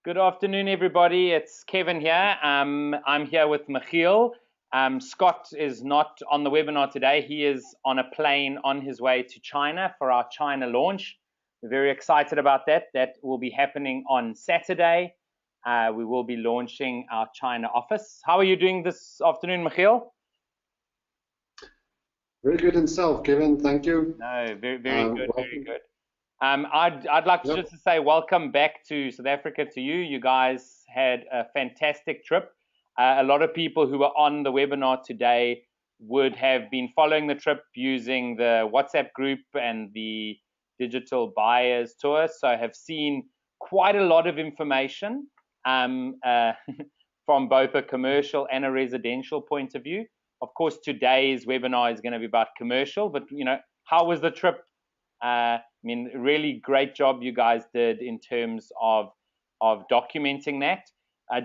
Good afternoon, everybody. It's Kevin here. I'm here with Michiel. Scott is not on the webinar today. He is on a plane on his way to China for our China launch. We're very excited about that. That will be happening on Saturday. We will be launching our China office. How are you doing this afternoon, Michiel? Very good himself, Kevin. Thank you. No, very good, very Welcome. good. I'd like Yep. just to say welcome back to South Africa to you. You guys had a fantastic trip. A lot of people who were on the webinar today would have been following the trip using the WhatsApp group and the digital buyers tour, so have seen quite a lot of information from both a commercial and a residential point of view. Of course, today's webinar is going to be about commercial, but how was the trip? I mean, really great job you guys did in terms of documenting that.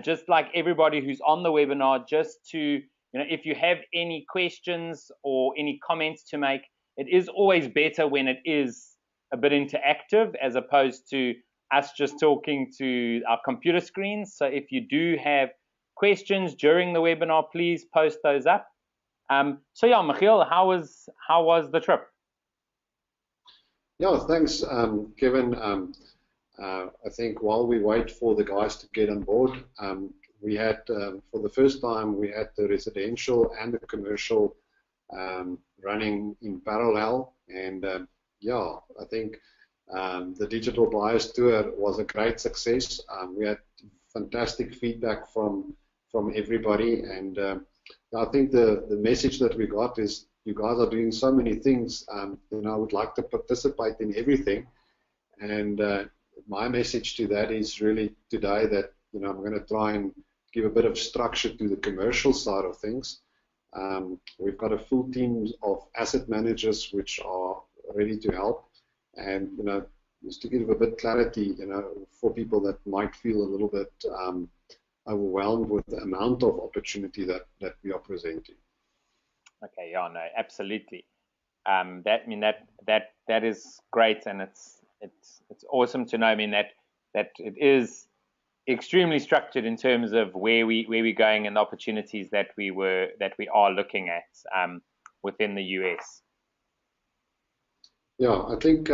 Just like everybody who's on the webinar, just to, if you have any questions or any comments to make, it is always better when it is a bit interactive as opposed to us just talking to our computer screens. So if you do have questions during the webinar, please post those up. So yeah, Michiel, how was the trip? Yeah, thanks, Kevin. I think while we wait for the guys to get on board, we had, for the first time, we had the residential and the commercial running in parallel. And yeah, I think the digital buyers tour was a great success. We had fantastic feedback from everybody, and I think the message that we got is you guys are doing so many things. I would like to participate in everything, and my message to that is really today that I'm going to try and give a bit of structure to the commercial side of things. We've got a full team of asset managers which are ready to help, and just to give a bit clarity, for people that might feel a little bit overwhelmed with the amount of opportunity that we are presenting. Okay, yeah, no, absolutely. That is great, and it's awesome to know. I mean that it is extremely structured in terms of where we're going and the opportunities that we are looking at within the US. Yeah, I think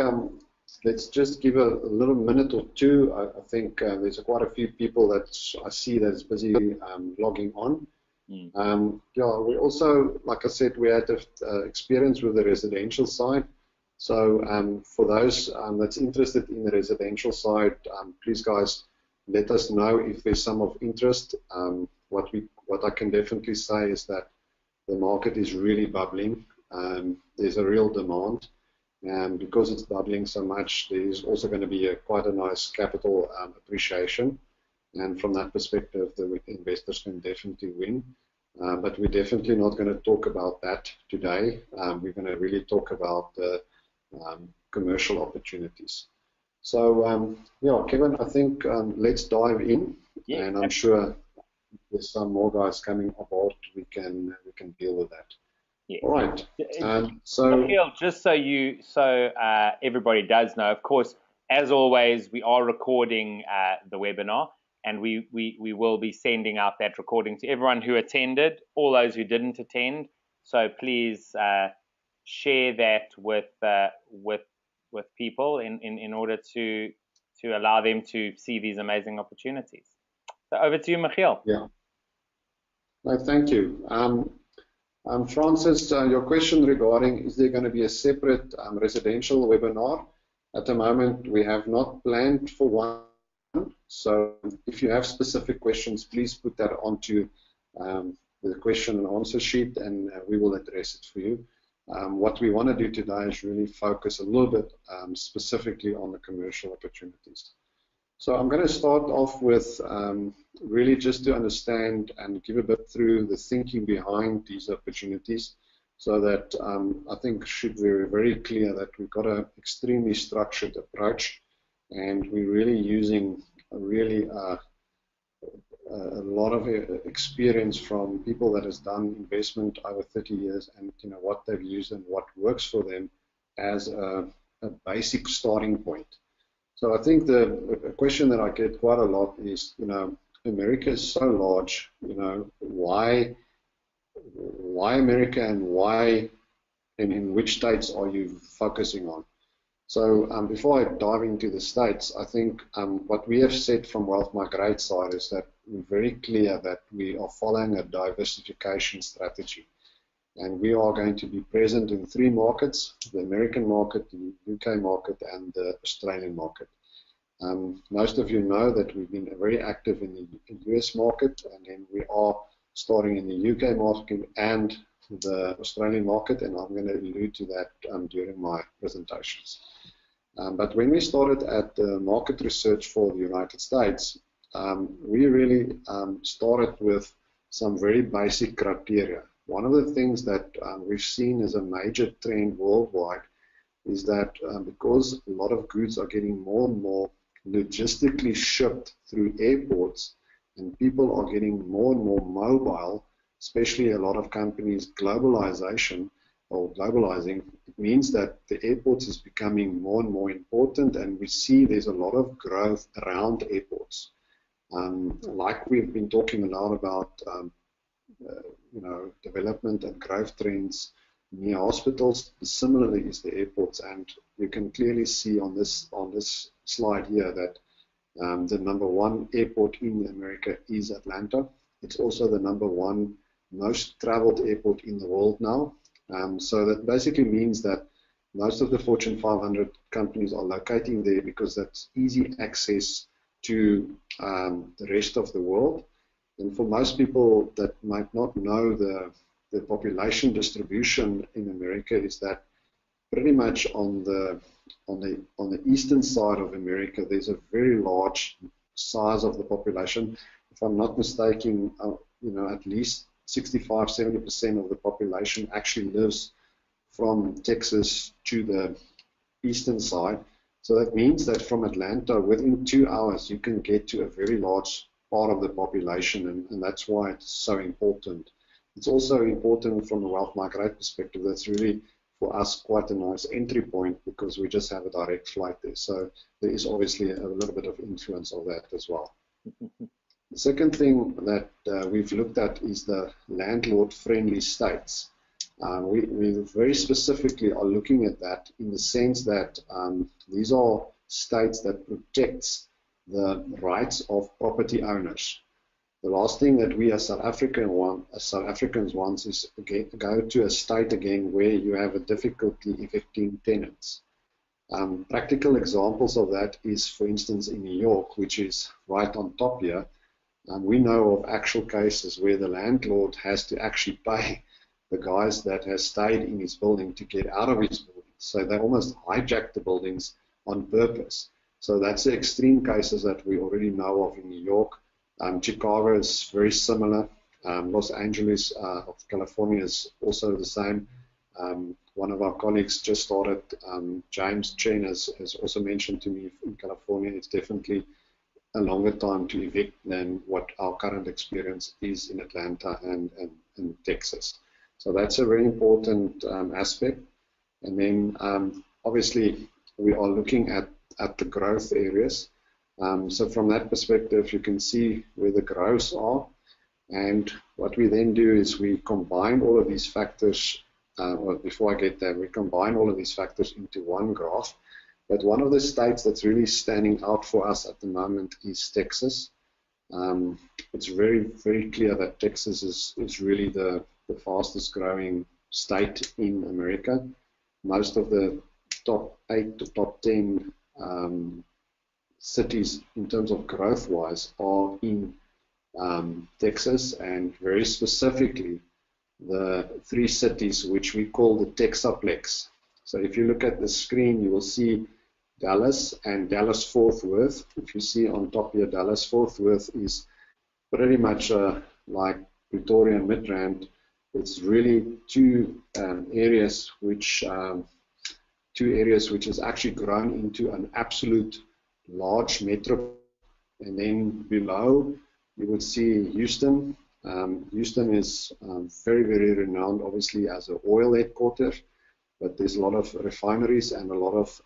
let's just give a little minute or two. I think there's quite a few people that I see that's busy logging on. Yeah, we also, like I said, we had experience with the residential side. So for those that's interested in the residential side, please guys, let us know if there's some of interest. What I can definitely say is that the market is really bubbling. There's a real demand. And because it's bubbling so much, there's also going to be quite a nice capital appreciation. And from that perspective, the investors can definitely win. But we're definitely not going to talk about that today. We're going to really talk about the commercial opportunities. So, yeah, Kevin, I think let's dive in. Yes, and I'm sure there's some more guys coming aboard. We can deal with that. yes. All right. So, Michiel, just so everybody does know, of course, as always, we are recording the webinar, and we will be sending out that recording to everyone who attended, all those who didn't attend. So please share that with people in order to allow them to see these amazing opportunities. So over to you, Michiel. Yeah. No, thank you. Francis, your question regarding is there going to be a separate residential webinar? At the moment, we have not planned for one. So if you have specific questions, please put that onto the question and answer sheet, and we will address it for you. What we want to do today is really focus a little bit specifically on the commercial opportunities. So I'm going to start off with really just to understand and give a bit through the thinking behind these opportunities, so that I think it should be very, very clear that we've got an extremely structured approach, and we're really using a lot of experience from people that has done investment over 30 years, and what they've used and what works for them as a basic starting point. So I think the question that I get quite a lot is, America is so large, why America, and why and in which states are you focusing on? So before I dive into the states, I think what we have said from Wealth Migrate side is that we're very clear that we are following a diversification strategy. And we are going to be present in 3 markets: the American market, the UK market, and the Australian market. Most of you know that we've been very active in the US market, and then we are starting in the UK market and the Australian market, and I'm going to allude to that during my presentations. But when we started at the market research for the United States, we really started with some very basic criteria. One of the things that we've seen as a major trend worldwide is that because a lot of goods are getting more and more logistically shipped through airports, and people are getting more and more mobile, especially a lot of companies globalizing, it means that the airports is becoming more and more important, and we see there's a lot of growth around airports. Like we've been talking a lot about development and growth trends near hospitals, similarly is the airports, and you can clearly see on this slide here that the #1 airport in America is Atlanta. It's also the #1 most traveled airport in the world now. So that basically means that most of the Fortune 500 companies are locating there because that's easy access to the rest of the world. And for most people that might not know the population distribution in America, is that pretty much on the eastern side of America, there's a very large size of the population. If I'm not mistaken, at least 65–70% of the population actually lives from Texas to the eastern side. So that means that from Atlanta, within 2 hours, you can get to a very large part of the population, and that's why it's so important. It's also important from a Wealth Migrate perspective. That's really, for us, quite a nice entry point because we just have a direct flight there. So there is obviously a little bit of influence of that as well. The second thing that we've looked at is the landlord-friendly states. We very specifically are looking at that in the sense that these are states that protects the rights of property owners. The last thing that we as South Africans want is go to a state again where you have a difficulty evicting tenants. Practical examples of that is, for instance, in New York, which is right on top here. We know of actual cases where the landlord has to actually pay the guys that has stayed in his building to get out of his building. So they almost hijack the buildings on purpose. So that's the extreme cases that we already know of in New York. Chicago is very similar. Los Angeles of California is also the same. One of our colleagues just started, James Chen has also mentioned to me, in California it's definitely a longer time to evict than what our current experience is in Atlanta and Texas. So that's a very important aspect. And then obviously we are looking at the growth areas. So from that perspective, you can see where the growths are. And what we then do is we combine all of these factors. Well, before I get there, we combine all of these factors into one graph. But one of the states that's really standing out for us at the moment is Texas. It's very, very clear that Texas is really the fastest growing state in America. Most of the top 8 to top 10 cities in terms of growth wise are in Texas, and very specifically the 3 cities which we call the Texaplex. So if you look at the screen, you will see Dallas and Dallas-Fort Worth. If you see on top here, Dallas-Fort Worth is pretty much like Pretoria and Midrand. It's really two areas which has actually grown into an absolute large metro. And then below you would see Houston. Houston is very, very renowned, obviously, as an oil headquarters, but there's a lot of refineries and a lot of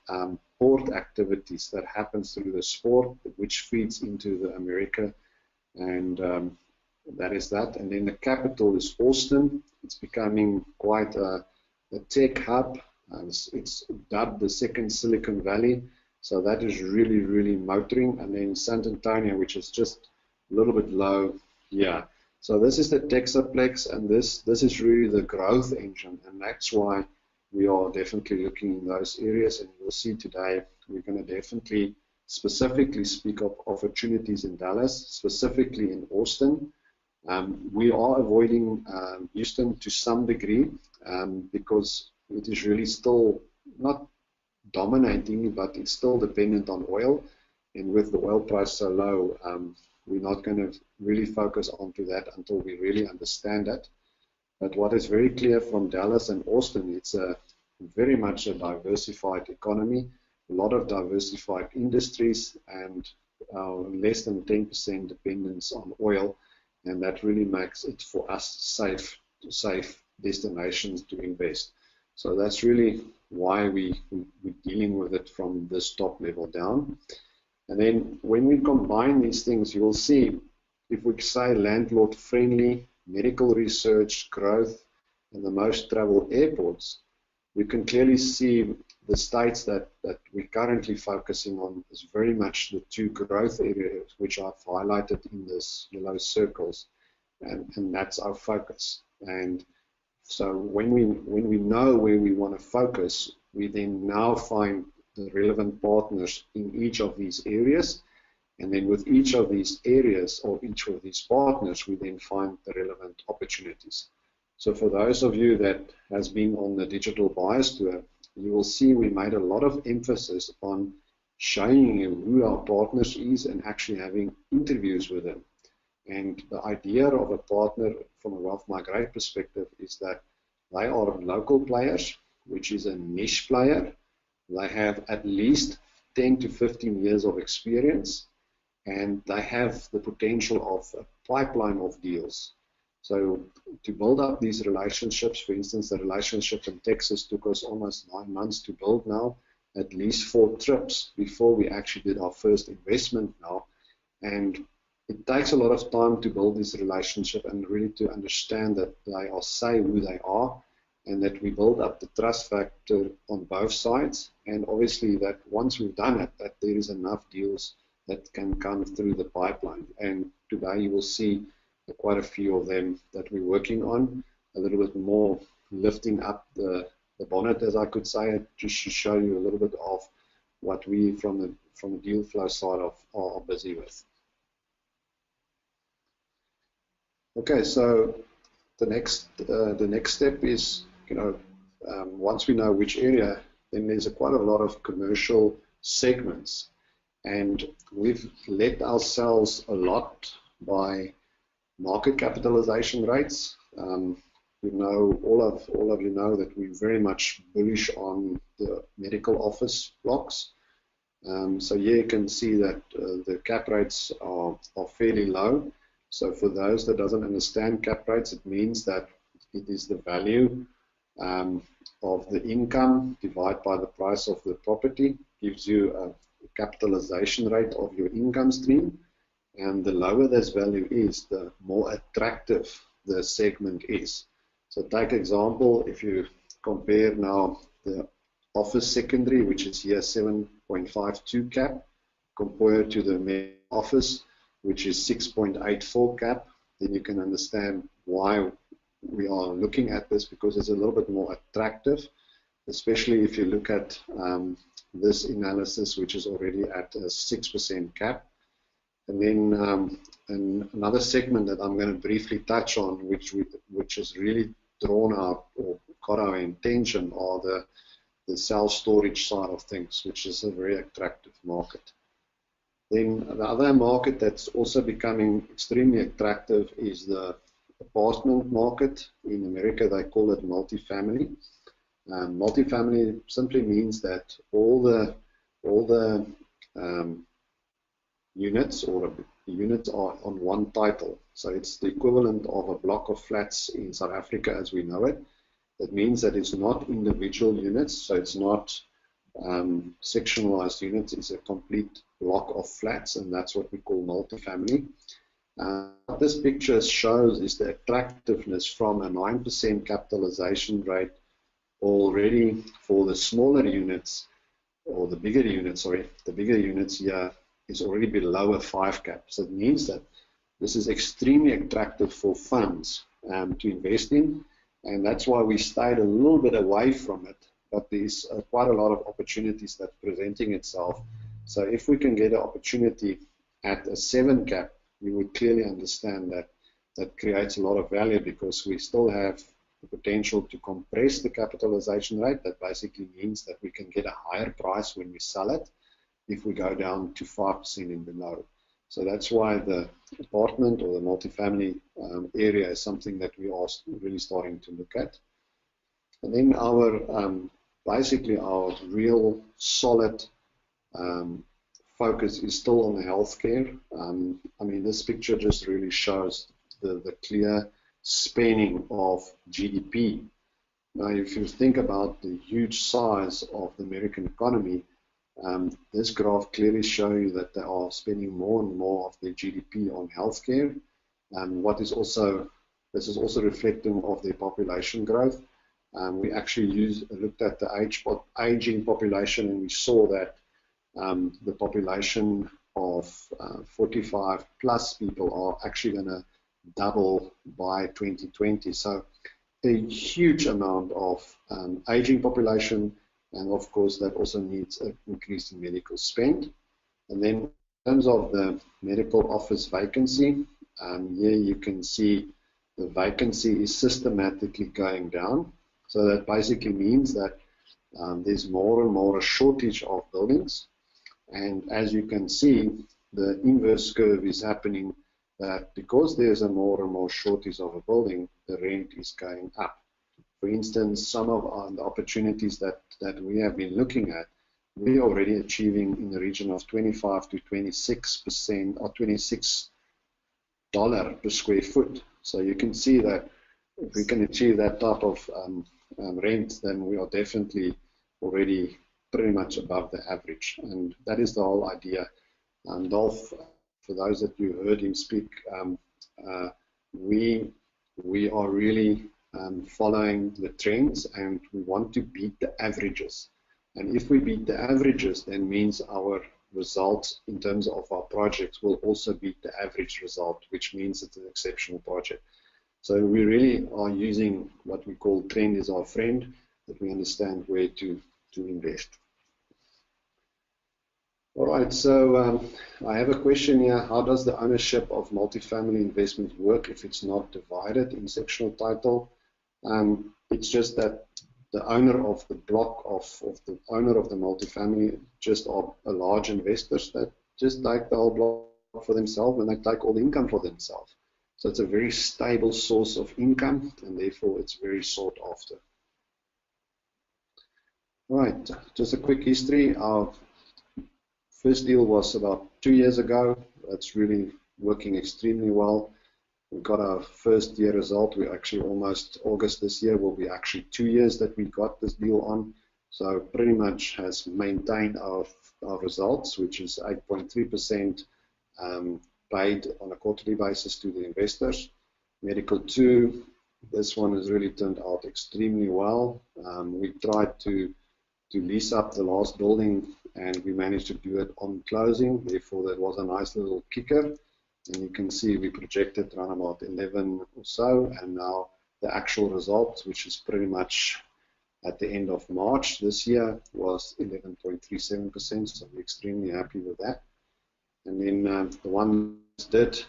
port activities that happens through the sport, which feeds into the America, and that is that. And then the capital is Austin. It's becoming quite a tech hub. It's dubbed the second Silicon Valley, so that is really, really motoring. And then San Antonio, which is just a little bit low here. So this is the Texaplex, and this is really the growth engine, and that's why we are definitely looking in those areas. And you'll see today we're going to definitely specifically speak of opportunities in Dallas, specifically in Austin. We are avoiding Houston to some degree because it is really still not dominating, but it's still dependent on oil. And with the oil price so low, we're not going to really focus onto that until we really understand that. But what is very clear from Dallas and Austin, it's very much a diversified economy, a lot of diversified industries, and less than 10% dependence on oil. And that really makes it for us safe destinations to invest. So that's really why we're dealing with it from this top level down. And then when we combine these things, you'll see, if we say landlord friendly, medical research, growth, and the most traveled airports, we can clearly see the states that we're currently focusing on is very much the two growth areas which I've highlighted in this yellow circles, and that's our focus. And so when we know where we want to focus, we then now find the relevant partners in each of these areas, and then with each of these areas or each of these partners, we then find the relevant opportunities. So for those of you that has been on the Digital Buyers Tour, you will see we made a lot of emphasis on showing you who our partners is and actually having interviews with them. And the idea of a partner from a Wealth Migrate perspective is that they are local players, which is a niche player. They have at least 10 to 15 years of experience, and they have the potential of a pipeline of deals. So to build up these relationships, for instance, the relationship in Texas took us almost 9 months to build now, at least 4 trips before we actually did our first investment now. And it takes a lot of time to build this relationship and really to understand that they are say who they are, and that we build up the trust factor on both sides. And obviously that once we've done it, that there is enough deals that can come through the pipeline. And today you will see quite a few of them that we're working on, a little bit more lifting up the bonnet, as I could say, just to show you a little bit of what we from the deal flow side of are busy with. Okay, so the next step is, once we know which area, then there's quite a lot of commercial segments, and we've led ourselves a lot by market capitalization rates. All of you know that we're very much bullish on the medical office blocks. So here you can see that the cap rates are fairly low. So for those that doesn't understand cap rates, it means that it is the value of the income divided by the price of the property, gives you a capitalization rate of your income stream. And the lower this value is, the more attractive the segment is. So take example, if you compare now the office secondary, which is here 7.52 cap, compared to the office, which is 6.84 cap, then you can understand why we are looking at this, because it's a little bit more attractive, especially if you look at this analysis, which is already at a 6% cap. And then another segment that I'm going to briefly touch on, which has really drawn our or caught our attention, are the self-storage side of things, which is a very attractive market. Then the other market that's also becoming extremely attractive is the apartment market. In America, they call it multifamily. Multifamily simply means that all the units or units are on one title. So it's the equivalent of a block of flats in South Africa as we know it. That means that it's not individual units, so it's not sectionalized units is a complete block of flats, and that's what we call multifamily. What this picture shows is the attractiveness from a 9% capitalization rate already for the smaller units, or the bigger units, sorry, the bigger units here is already below a 5 cap. So it means that this is extremely attractive for funds to invest in, and that's why we stayed a little bit away from it. But there's quite a lot of opportunities that's presenting itself. So if we can get an opportunity at a 7 cap, we would clearly understand that that creates a lot of value, because we still have the potential to compress the capitalization rate. That basically means that we can get a higher price when we sell it if we go down to 5% and below. So that's why the apartment or the multifamily area is something that we are really starting to look at. And then our basically our real solid focus is still on the healthcare. I mean, this picture just really shows the clear spanning of GDP. Now, if you think about the huge size of the American economy, this graph clearly shows you that they are spending more and more of their GDP on healthcare. What is also, this is also reflecting of their population growth. We actually looked at the aging population, and we saw that the population of 45 plus people are actually going to double by 2020. So a huge amount of aging population, and of course that also needs an increase in medical spend. And then in terms of the medical office vacancy, here you can see the vacancy is systematically going down. So that basically means that there's more and more a shortage of buildings. And as you can see, the inverse curve is happening, that because there's a more and more shortage of a building, the rent is going up. For instance, some of the opportunities that we have been looking at, we're already achieving in the region of 25 to 26% or $26 per square foot. So you can see that if we can achieve that type of rent, then we are definitely already pretty much above the average. And that is the whole idea. Dolf, for those that you heard him speak, we are really following the trends, and we want to beat the averages. And if we beat the averages, then means our results in terms of our projects will also beat the average result, which means it's an exceptional project. So we really are using what we call trend is our friend, that we understand where to invest. All right, so I have a question here. How does the ownership of multifamily investments work if it's not divided in sectional title? It's just that the owner of the block of the owner of the multifamily just are a large investors that just take the whole block for themselves, and they take all the income for themselves. So it's a very stable source of income, and therefore it's very sought after. All right, just a quick history. Our first deal was about 2 years ago. That's really working extremely well. We got our first year result. We actually almost August this year will be actually 2 years that we got this deal on. So pretty much has maintained our results, which is 8.3% paid on a quarterly basis to the investors. Medical 2, this one has really turned out extremely well. We tried to lease up the last building, and we managed to do it on closing. Therefore, that was a nice little kicker. And you can see we projected around about 11 or so, and now the actual result, which is pretty much at the end of March this year, was 11.37%. So we're extremely happy with that. And then the one did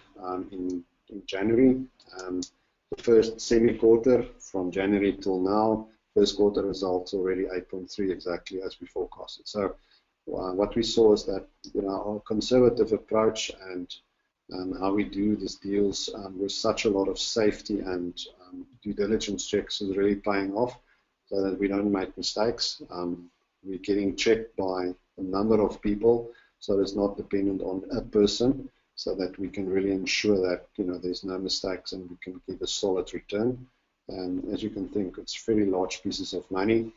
in January, the first semi-quarter from January till now, first quarter results already 8.3 exactly as we forecasted. So what we saw is that our conservative approach and how we do these deals with such a lot of safety and due diligence checks is really paying off, so that we don't make mistakes. We're getting checked by a number of people, so it's not dependent on a person, so that we can really ensure that there's no mistakes and we can give a solid return. And as you can think, it's very large pieces of money.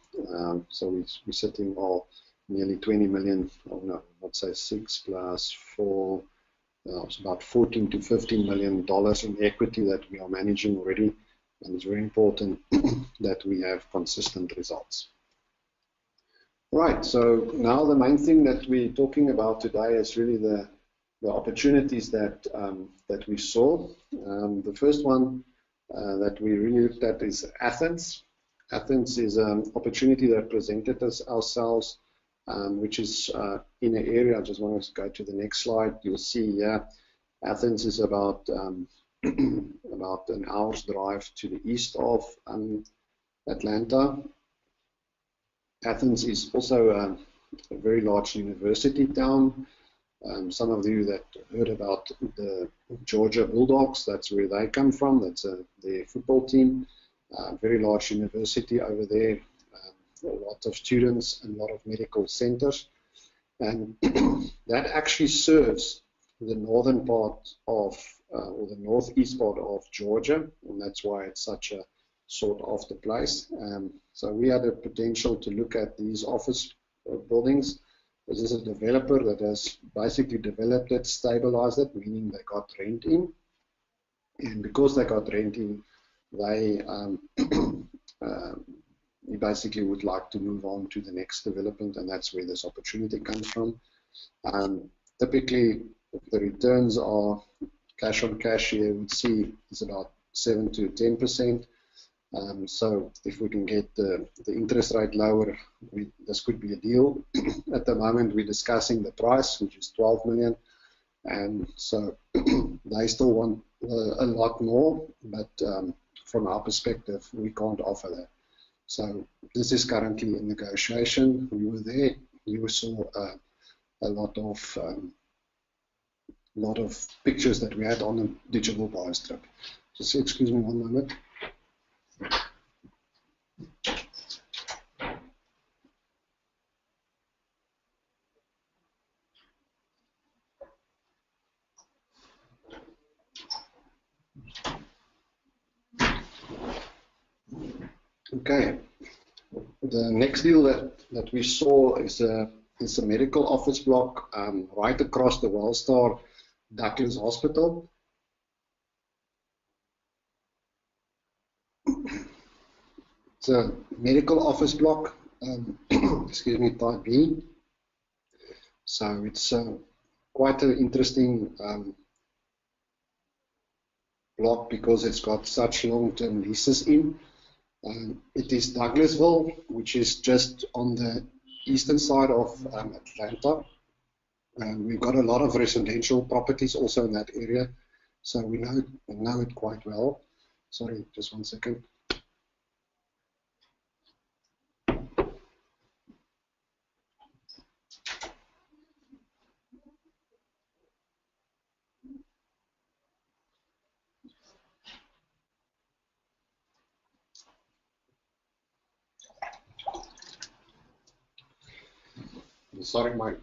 So we're sitting all nearly 20 million, oh no, let's say 6 plus 4, it's about 14 to 15 million dollars in equity that we are managing already, and it's very important that we have consistent results. Right, so now the main thing that we're talking about today is really the opportunities that that we saw. The first one that we really looked at is Athens. Athens is an opportunity that presented us ourselves, which is in an area. I just want to go to the next slide. You'll see here, Athens is about about an hour's drive to the east of Atlanta. Athens is also a very large university town. Some of you that heard about the Georgia Bulldogs, that's where they come from. That's their football team. Very large university over there. A lot of students and a lot of medical centers. And that actually serves the northern part of, or the northeast part of Georgia. And that's why it's such a sought after place. So we had a potential to look at these office buildings. This is a developer that has basically developed it, stabilized it, meaning they got rent in. And because they got rent in, they basically would like to move on to the next development, and that's where this opportunity comes from. Typically, the returns are cash on cash here, you would see is about 7 to 10%. So if we can get the interest rate lower, this could be a deal. At the moment, we're discussing the price, which is 12 million. And so they still want a lot more, but from our perspective, we can't offer that. So this is currently in negotiation. We were there. You saw a lot of pictures that we had on the digital buyer strip. Just excuse me one moment. Okay, the next deal that we saw is a medical office block right across the Wellstar Douglas Hospital. It's a medical office block, excuse me, type B. So it's quite an interesting block because it's got such long-term leases in. It is Douglasville, which is just on the eastern side of Atlanta. We've got a lot of residential properties also in that area, so we know it quite well. Sorry, just one second. Sorry, my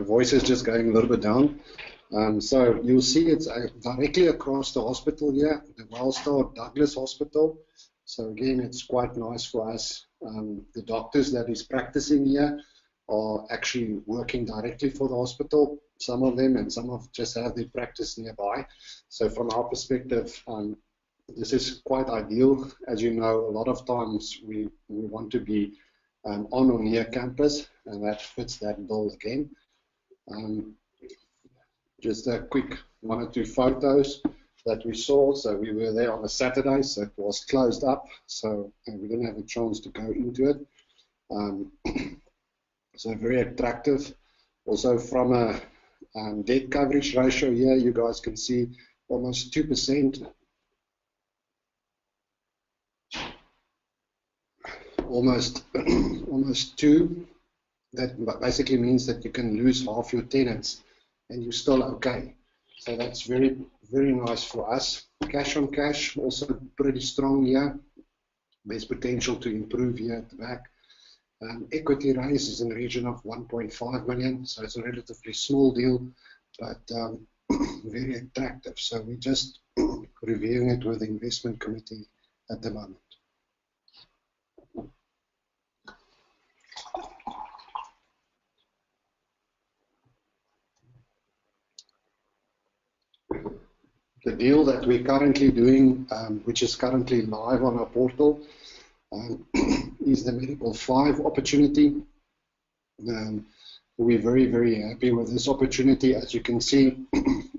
voice is just going a little bit down. So you'll see it's directly across the hospital here, the Wellstar Douglas Hospital. So again, it's quite nice for us. The doctors that is practicing here are actually working directly for the hospital, some of them, and some of just have their practice nearby. So from our perspective, this is quite ideal. As you know, a lot of times we want to be on or near campus, and that fits that bill again. Just a quick 1 or 2 photos that we saw. So we were there on a Saturday, so it was closed up, so we didn't have a chance to go into it. So very attractive. Also from a debt coverage ratio here, you guys can see almost 2%. Almost 2. That basically means that you can lose half your tenants and you're still okay. So that's very, very nice for us. Cash on cash, also pretty strong here. There's potential to improve here at the back. Equity raise is in the region of 1.5 million, so it's a relatively small deal, but very attractive. So we're just reviewing it with the investment committee at the moment. The deal that we're currently doing, which is currently live on our portal, is the Medical 5 opportunity. We're very, very happy with this opportunity. As you can see,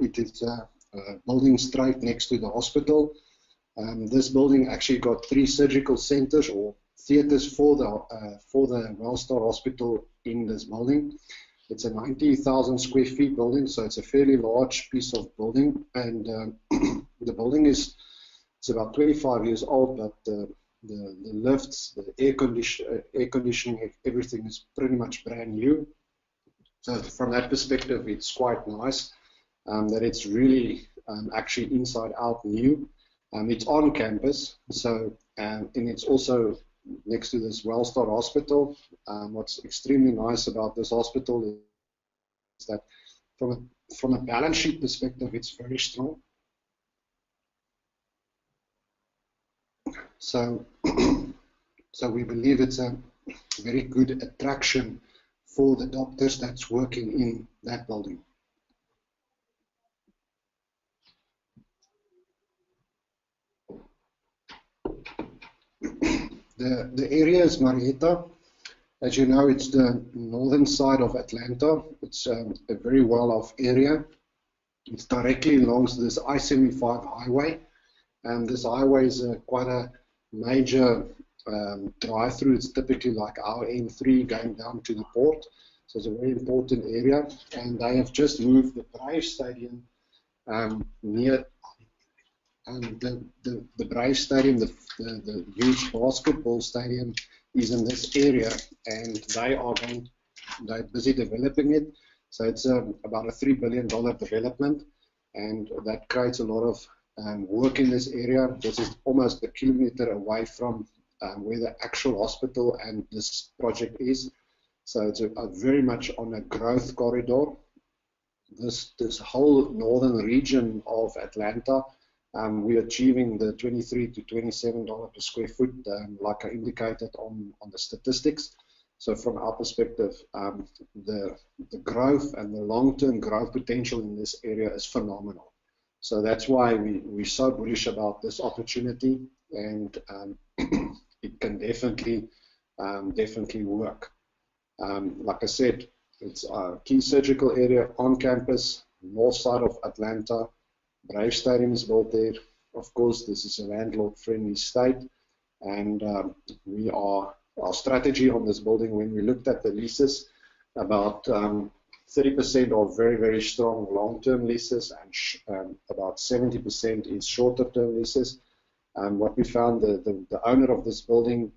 it is a building straight next to the hospital. This building actually got 3 surgical centers or theaters for the Wellstar Hospital in this building. It's a 90,000 square feet building, so it's a fairly large piece of building. And the building is about 25 years old, but the lifts, the air conditioning, everything is pretty much brand new. So from that perspective, it's quite nice that it's really actually inside out new. It's on campus, so and it's also next to this Wellstar Hospital. What's extremely nice about this hospital is that from a balance sheet perspective, it's very strong. So we believe it's a very good attraction for the doctors that's working in that building. The area is Marietta. As you know, it's the northern side of Atlanta. It's a very well-off area. It's directly along this I-75 highway. And this highway is quite a major drive-through. It's typically like our N3 going down to the port. So it's a very important area. And they have just moved the Braves Stadium near. And the Braves Stadium, the huge basketball stadium, is in this area, and they're busy developing it. So it's about a $3 billion development, and that creates a lot of work in this area. This is almost a kilometer away from where the actual hospital and this project is. So it's very much on a growth corridor. This whole northern region of Atlanta, we're achieving the $23 to $27 per square foot, like I indicated on the statistics. So from our perspective, the growth and the long-term growth potential in this area is phenomenal. So that's why we're so bullish about this opportunity, and it can definitely work. Like I said, it's a key surgical area on campus, north side of Atlanta. Brave Stadium is built there. Of course, this is a landlord-friendly state, and our strategy on this building, when we looked at the leases, about 30% are very, very strong long-term leases, and about 70% is shorter-term leases. What we found, the owner of this building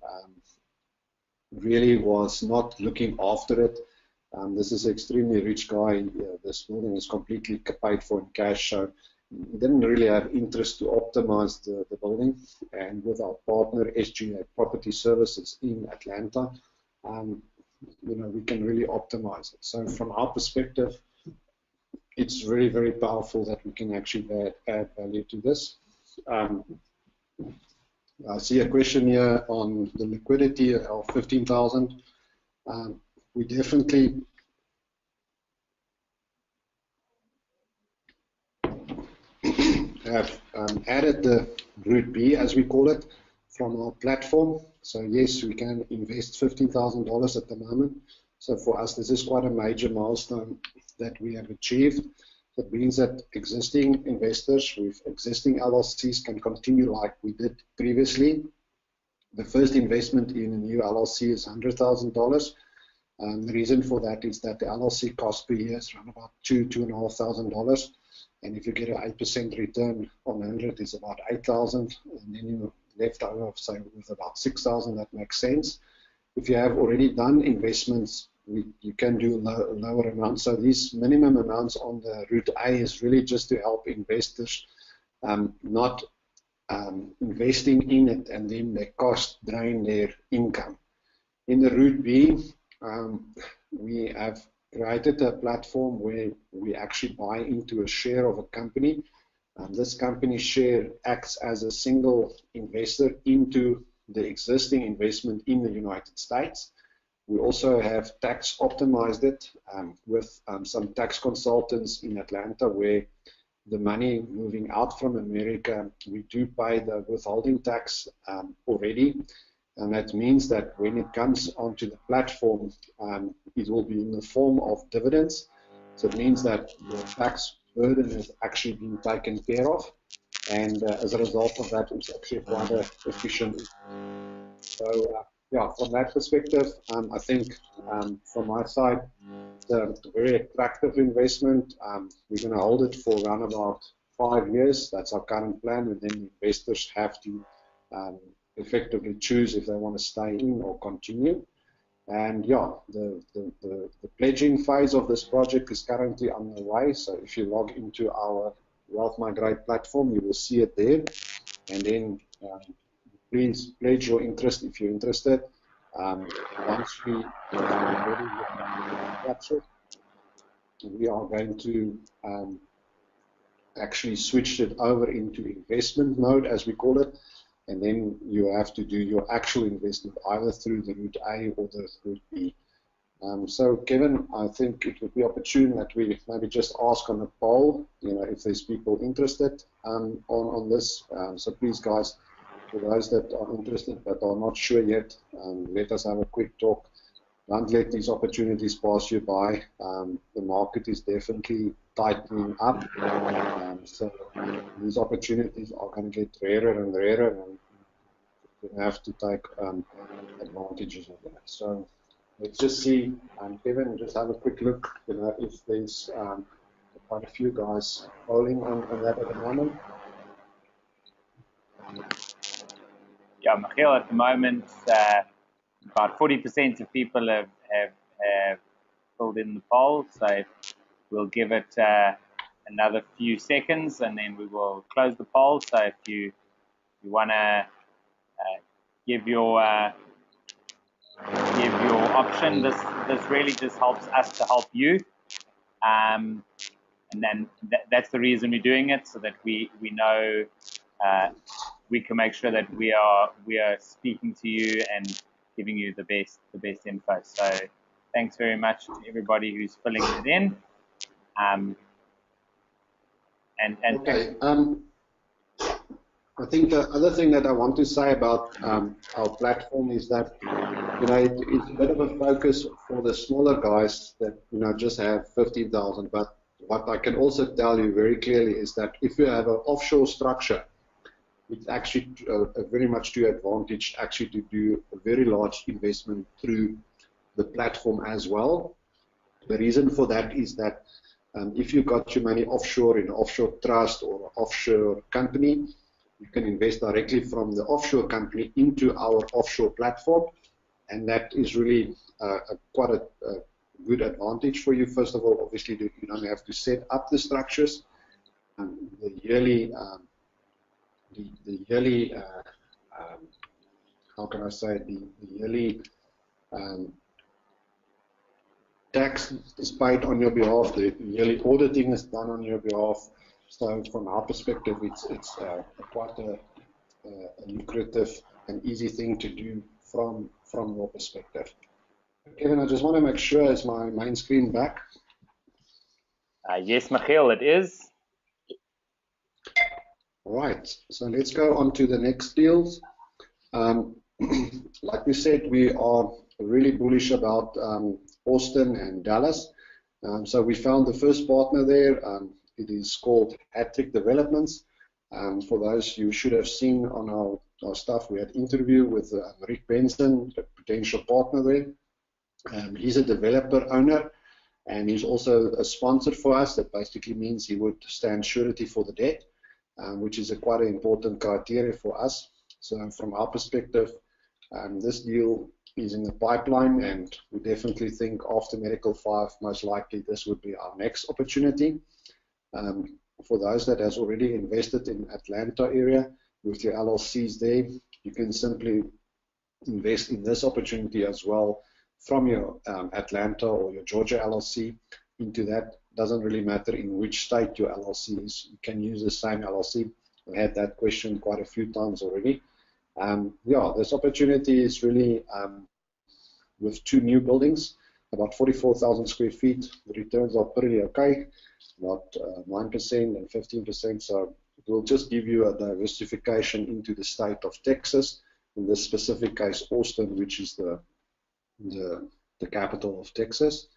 really was not looking after it. This is an extremely rich guy. This building is completely paid for in cash, so he didn't really have interest to optimize the building. And with our partner SGA Property Services in Atlanta, we can really optimize it. So from our perspective, it's very, very powerful that we can actually add value to this. I see a question here on the liquidity of 15,000. We definitely have added the Route B, as we call it, from our platform. So yes, we can invest $15,000 at the moment. So for us, this is quite a major milestone that we have achieved. That means that existing investors with existing LLCs can continue like we did previously. The first investment in a new LLC is $100,000. The reason for that is that the LLC cost per year is around about $2,500. And if you get an 8% return on 100, it's about 8,000, and then you're left over, say, with about 6,000. That makes sense. If you have already done investments, you can do lower amounts. So these minimum amounts on the Route A is really just to help investors not investing in it and then the cost drain their income. In the Route B, we have created a platform where we actually buy into a share of a company. This company share acts as a single investor into the existing investment in the United States. We also have tax optimized it with some tax consultants in Atlanta, where the money moving out from America, we do pay the withholding tax already. And that means that when it comes onto the platform, it will be in the form of dividends. So it means that the tax burden has actually been taken care of. And as a result of that, it's actually quite an efficient. So, yeah, from that perspective, I think from my side, it's a very attractive investment. We're going to hold it for around about 5 years. That's our current plan. And then investors have to effectively choose if they want to stay in or continue. And yeah, the pledging phase of this project is currently underway. So if you log into our Wealth Migrate platform, you will see it there. And then please pledge your interest if you're interested. Once we capture, we are going to actually switch it over into investment mode, as we call it. And then you have to do your actual investment either through the route A or the route B. So, Kevin, I think it would be opportune that we maybe just ask on a poll, if there's people interested on this. So please, guys, for those that are interested but are not sure yet, let us have a quick talk. Don't let these opportunities pass you by. The market is definitely tightening up. So these opportunities are going to get rarer and rarer, and you have to take advantages of that. So let's just see, Kevin, just have a quick look, if there's quite a few guys polling on that at the moment. Yeah, Michiel, at the moment, about 40% of people have filled in the poll, so we'll give it another few seconds and then we will close the poll. So if you want to give your option, this really just helps us to help you, and then that's the reason we're doing it, so that we know we can make sure that we are speaking to you and giving you the best info. So thanks very much to everybody who's filling it in. Okay. I think the other thing that I want to say about our platform is that it's a bit of a focus for the smaller guys that just have 50,000. But what I can also tell you very clearly is that if you have an offshore structure, it's actually very much to your advantage actually to do a very large investment through the platform as well. The reason for that is that if you got your money offshore in an offshore trust or an offshore company, you can invest directly from the offshore company into our offshore platform, and that is really quite a good advantage for you. First of all, obviously, you don't have to set up the structures. The yearly how can I say it? The yearly tax is paid on your behalf. The yearly auditing is done on your behalf. So from our perspective, it's quite a lucrative and easy thing to do from your perspective. Kevin, I just want to make sure, is my main screen back? Yes, Michiel, it is. All right, so let's go on to the next deals. Like we said, we are really bullish about Austin and Dallas. So we found the first partner there. It is called Hattrick Developments. For those you should have seen on our stuff, we had an interview with Rick Benson, the potential partner there. He's a developer owner, and he's also a sponsor for us. That basically means he would stand surety for the debt, which is quite an important criteria for us. So from our perspective, this deal is in the pipeline, and we definitely think after Medical 5, most likely this would be our next opportunity. For those that has already invested in Atlanta area with your LLCs there, you can simply invest in this opportunity as well from your Atlanta or your Georgia LLC into that. Doesn't really matter in which state your LLC is. You can use the same LLC. We had that question quite a few times already. Yeah, this opportunity is really with 2 new buildings. about 44,000 square feet. The returns are pretty okay, about 9% and 15%. So it will just give you a diversification into the state of Texas. In this specific case, Austin, which is the capital of Texas.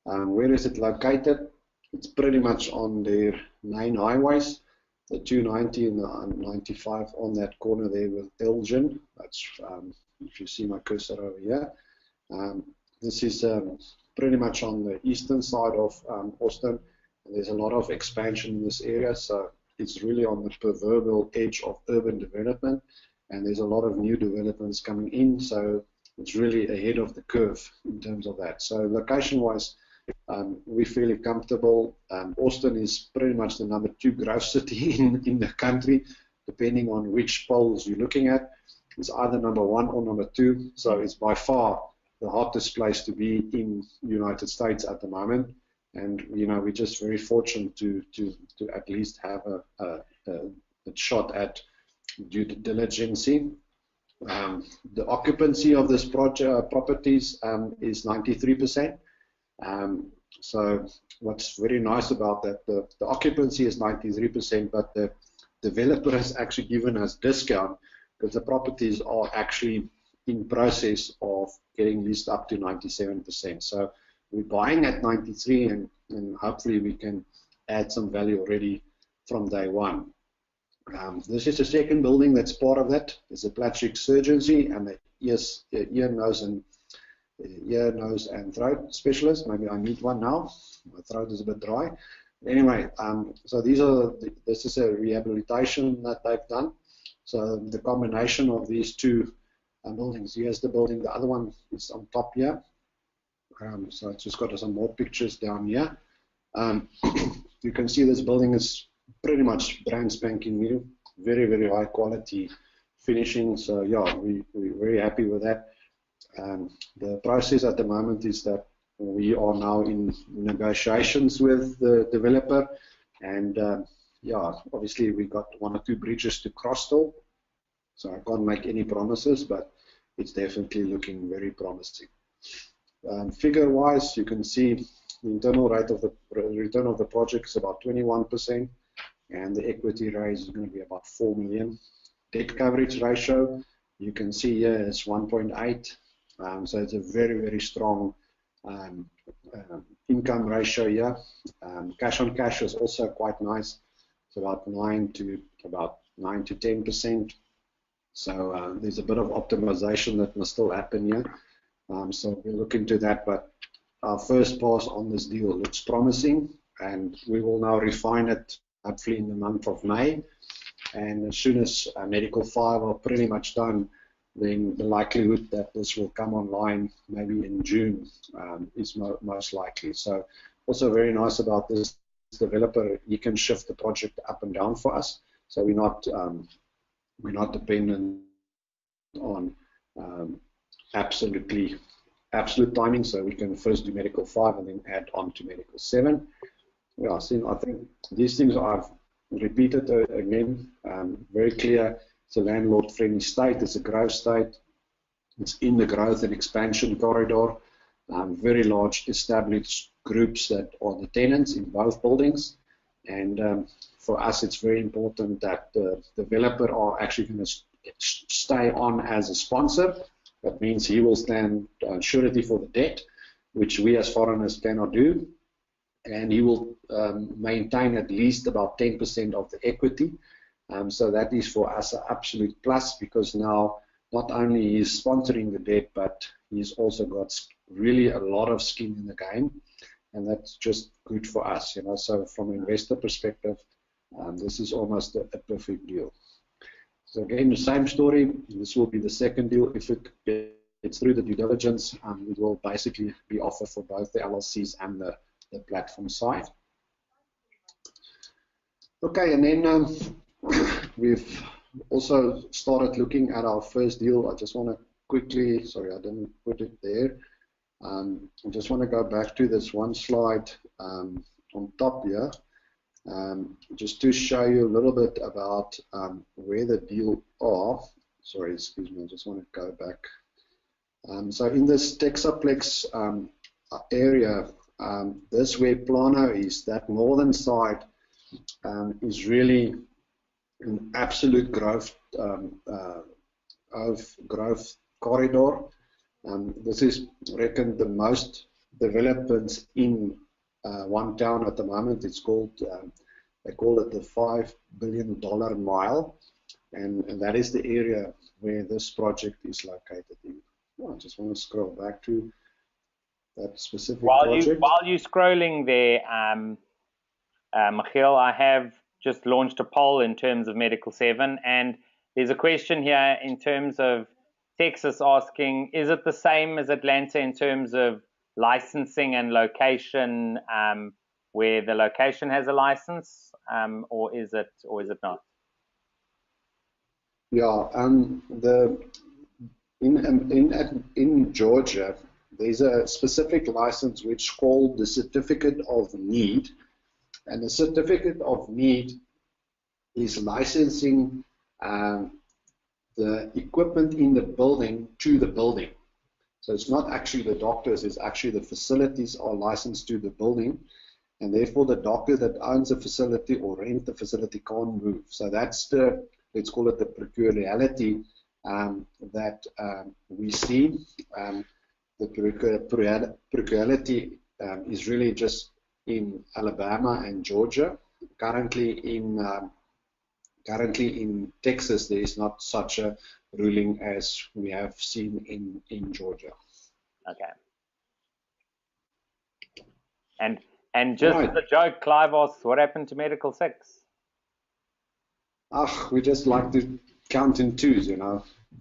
Where is it located? It's pretty much on their main highways, the 290 and the 95 on that corner there with Elgin. That's if you see my cursor over here. This is pretty much on the eastern side of Austin. And there's a lot of expansion in this area, so it's really on the proverbial edge of urban development. And there's a lot of new developments coming in, so it's really ahead of the curve in terms of that. So location-wise, we're fairly comfortable. Austin is pretty much the number 2 growth city in the country, depending on which polls you're looking at. It's either number 1 or number 2, so it's by far the hottest place to be in the United States at the moment. And you know, we're just very fortunate to at least have a shot at due diligence. The occupancy of this properties is 93%. So what's very nice about that, the occupancy is 93%, but the developer has actually given us discount because the properties are actually in process of getting leased up to 97%. So we're buying at 93, and hopefully we can add some value already from day one. This is the second building that's part of that. There's a plastic surgery and the ear, nose, and throat specialist. Maybe I need one now. My throat is a bit dry. Anyway, so this is a rehabilitation that they've done. So the combination of these two buildings. Here's the building. The other one is on top here. So it's just got some more pictures down here. You can see this building is pretty much brand spanking new, very, very high quality finishing. So yeah, we're very happy with that. The process at the moment is that we are now in negotiations with the developer, and yeah, obviously we got 1 or 2 bridges to cross still, so I can't make any promises, but it's definitely looking very promising. Figure-wise, you can see the internal rate of the return of the project is about 21%, and the equity raise is going to be about 4 million. Debt coverage ratio, you can see here is 1.8, so it's a very, very strong income ratio here. Cash on cash is also quite nice. It's about 9 to 10%. So there's a bit of optimization that must still happen here. So we'll look into that, but our first pass on this deal looks promising, and we will now refine it hopefully in the month of May. And as soon as Medical 5 are pretty much done, then the likelihood that this will come online maybe in June is most likely. So also very nice about this developer, he can shift the project up and down for us. So we're not dependent on absolute timing. So we can first do Medical 5 and then add on to Medical 7. Yeah, so I think these things I've repeated again, very clear. It's a landlord-friendly state. It's a growth state. It's in the growth and expansion corridor. Very large established groups that are the tenants in both buildings. And for us, it's very important that the developer are actually going to stay on as a sponsor. That means he will stand surety for the debt, which we as foreigners cannot do. And he will maintain at least about 10% of the equity. So that is for us an absolute plus, because now not only he's sponsoring the debt, but he's also got really a lot of skin in the game, and that's just good for us, you know. So from an investor perspective, this is almost a perfect deal. So again, the same story. This will be the second deal. If it gets through the due diligence, it will basically be offered for both the LLCs and the platform side. Okay, and then we've also started looking at our first deal. I just want to quickly, sorry, I didn't put it there. I just want to go back to this one slide on top here, just to show you a little bit about where the deal are. Sorry, excuse me, I just want to go back. So in this Texaplex area, this where Plano is, that northern side is really an absolute growth corridor. This is reckoned the most developments in one town at the moment. It's called, they call it the $5 billion mile, and that is the area where this project is located in. Oh, I just want to scroll back to that specific project. While you're scrolling there, Michiel, I have just launched a poll in terms of Medical 7, and there's a question here in terms of Texas asking, is it the same as Atlanta in terms of licensing and location, where the location has a license, or is it not? Yeah, in Georgia, there's a specific license which is called the Certificate of Need, and the Certificate of Need is licensing the equipment in the building to the building. So it's not actually the doctors, it's actually the facilities are licensed to the building, and therefore the doctor that owns the facility or rent the facility can't move. So that's the, let's call it the peculiarity that we see. The peculiarity is really just in Alabama and Georgia. Currently in Texas, there is not such a ruling as we have seen in Georgia. Okay. And just right. As a joke, Clive asks, what happened to Medical 6? We just like to count in twos,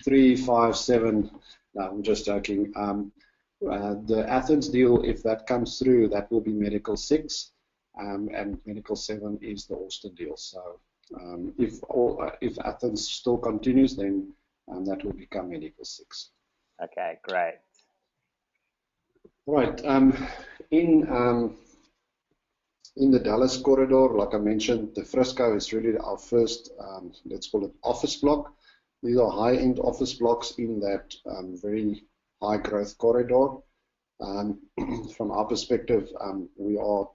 3, 5, 7. No, I'm just joking. The Athens deal, if that comes through, that will be Medical 6, and Medical 7 is the Austin deal. So if Athens still continues, then that will become Medical 6. Okay, great. Right. In the Dallas corridor, like I mentioned, the Frisco is really our first, let's call it office block. These are high-end office blocks in that very high-growth corridor. From our perspective, we are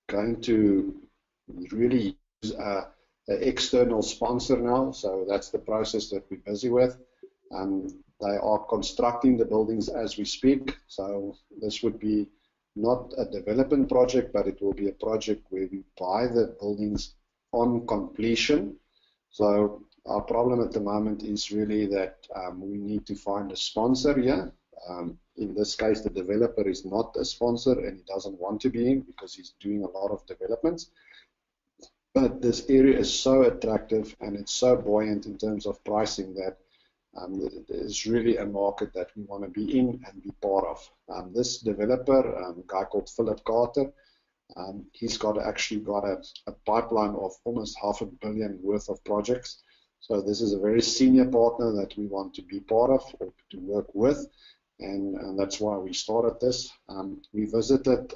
going to really use an external sponsor now, so that's the process that we're busy with. They are constructing the buildings as we speak, so this would be not a development project, but it will be a project where we buy the buildings on completion. So our problem at the moment is really that we need to find a sponsor here. In this case, the developer is not a sponsor and he doesn't want to be in because he's doing a lot of developments. But this area is so attractive and it's so buoyant in terms of pricing that there's really a market that we want to be in and be part of. This developer, a guy called Philip Carter, he's actually got a pipeline of almost $500 million worth of projects. So this is a very senior partner that we want to be part of or to work with, and that's why we started this. We visited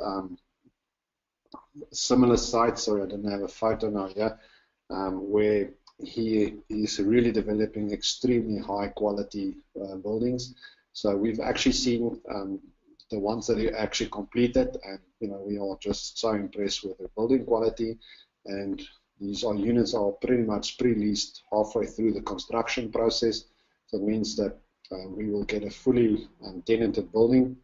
similar sites, sorry I didn't have a photo now here, where he is really developing extremely high quality buildings. So we've actually seen the ones that he actually completed, and we are just so impressed with the building quality, and these units are pretty much pre-leased halfway through the construction process. So it means that we will get a fully tenanted building.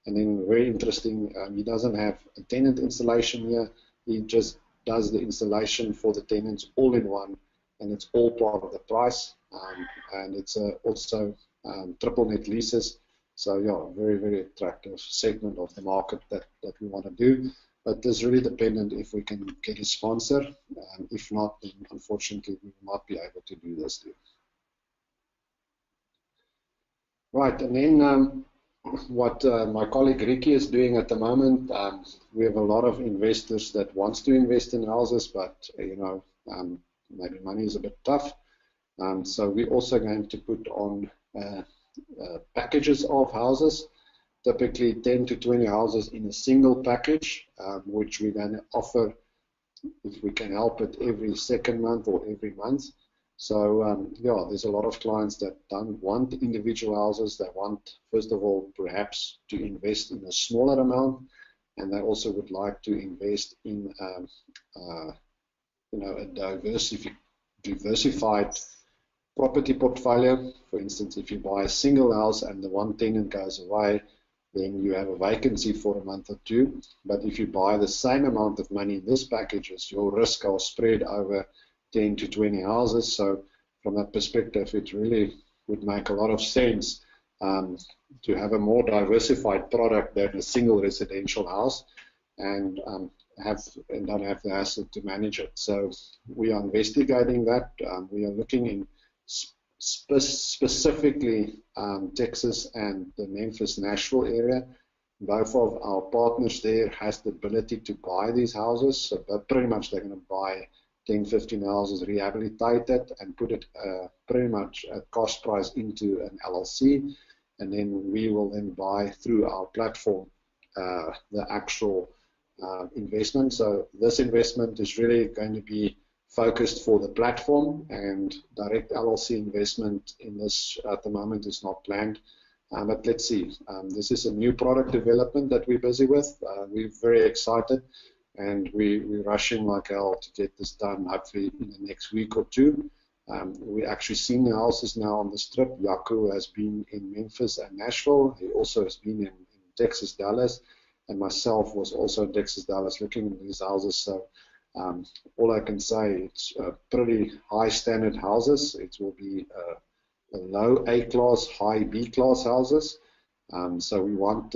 And then very interesting, he doesn't have a tenant installation here, he just does the installation for the tenants all in one, and it's all part of the price, and it's also triple net leases. So yeah, very, very attractive segment of the market that we want to do. But it's really dependent if we can get a sponsor. If not, then unfortunately we will not be able to do this deal. Right, and then what my colleague Ricky is doing at the moment, we have a lot of investors that wants to invest in houses, but maybe money is a bit tough. So we're also going to put on packages of houses, typically 10 to 20 houses in a single package, which we're going to offer if we can help it every second month or every month. So yeah, there's a lot of clients that don't want individual houses. They want, first of all, perhaps to invest in a smaller amount, and they also would like to invest in a diversified property portfolio. For instance, if you buy a single house and the one tenant goes away, then you have a vacancy for a month or two. But if you buy the same amount of money in this packages, your risk are spread over 10 to 20 houses. So from that perspective, it really would make a lot of sense to have a more diversified product than a single residential house, and don't have the asset to manage it. So we are investigating that. We are looking in specifically Texas and the Memphis, Nashville area. Both of our partners there has the ability to buy these houses, so pretty much they're going to buy 10, 15 houses, rehabilitate it, and put it pretty much at cost price into an LLC, and then we will then buy through our platform the actual investment. So this investment is really going to be focused for the platform, and direct LLC investment in this at the moment is not planned. But let's see. This is a new product development that we're busy with. We're very excited, and we're rushing like hell to get this done, hopefully in the next week or two. We actually seen the houses now on the strip. Jaco has been in Memphis and Nashville. He also has been in Texas, Dallas, and myself was also in Texas, Dallas, looking at these houses. So all I can say, it's pretty high standard houses. It will be a low A class, high B class houses. So we want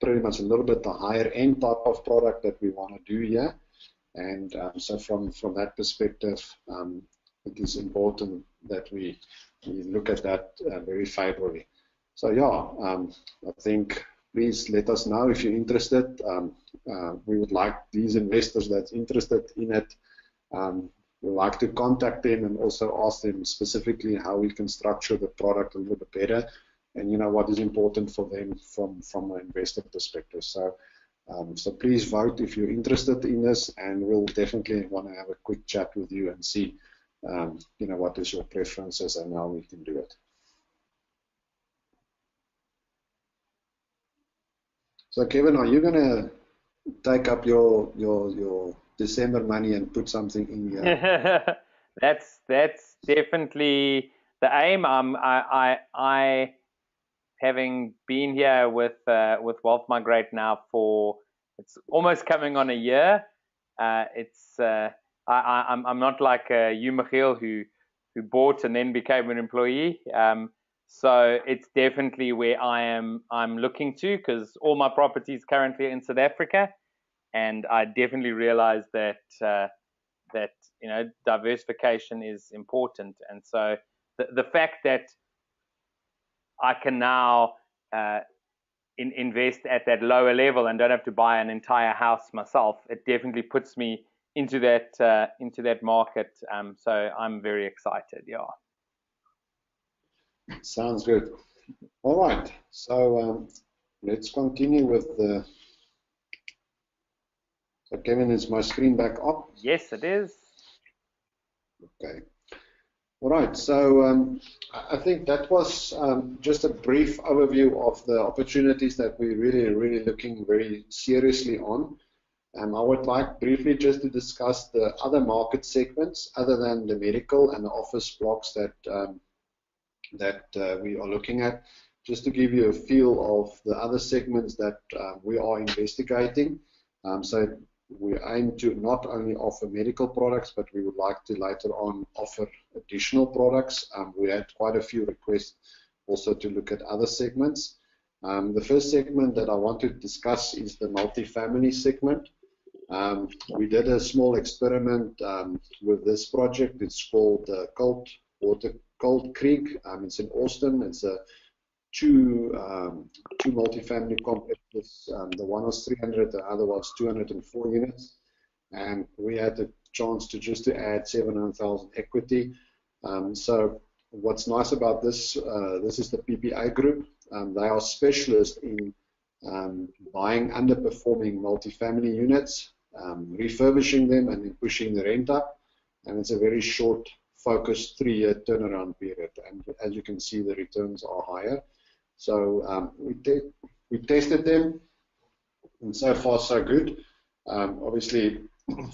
pretty much a little bit the higher end type of product that we want to do here. And so from that perspective, it is important that we look at that very favorably. So yeah, I think please let us know if you're interested. We would like these investors that's interested in it, we'd like to contact them and also ask them specifically how we can structure the product a little bit better, and what is important for them from an investor perspective. So please vote if you're interested in this, and we'll definitely want to have a quick chat with you and see what is your preferences and how we can do it. So Kevin, are you going to take up your December money and put something in here? That's definitely the aim. I having been here with Wealth Migrate now for, it's almost coming on a year. I'm not like you, Michiel, who bought and then became an employee. So it's definitely where I'm looking to, because all my properties currently are in South Africa, and I definitely realize that diversification is important. And so the fact that I can now invest at that lower level and don't have to buy an entire house myself, it definitely puts me into that market. So I'm very excited. Yeah. Sounds good. All right. So let's continue with the. So Kevin, is my screen back up? Yes, it is. Okay. All right. So I think that was just a brief overview of the opportunities that we're really looking very seriously on. I would like briefly just to discuss the other market segments other than the medical and the office blocks that we are looking at, just to give you a feel of the other segments that we are investigating. So we aim to not only offer medical products, but we would like to later on offer additional products. We had quite a few requests also to look at other segments. The first segment that I want to discuss is the multifamily segment. We did a small experiment with this project. It's called Cold Creek. It's in Austin. It's a two multifamily complexes. The one was 300, the other was 204 units. And we had the chance to add 700,000 equity. So what's nice about this, this is the PPA group. They are specialists in buying underperforming multifamily units, refurbishing them, and then pushing the rent up. And it's a very short focused 3-year turnaround period, and as you can see, the returns are higher. So we tested them, and so far so good. Obviously,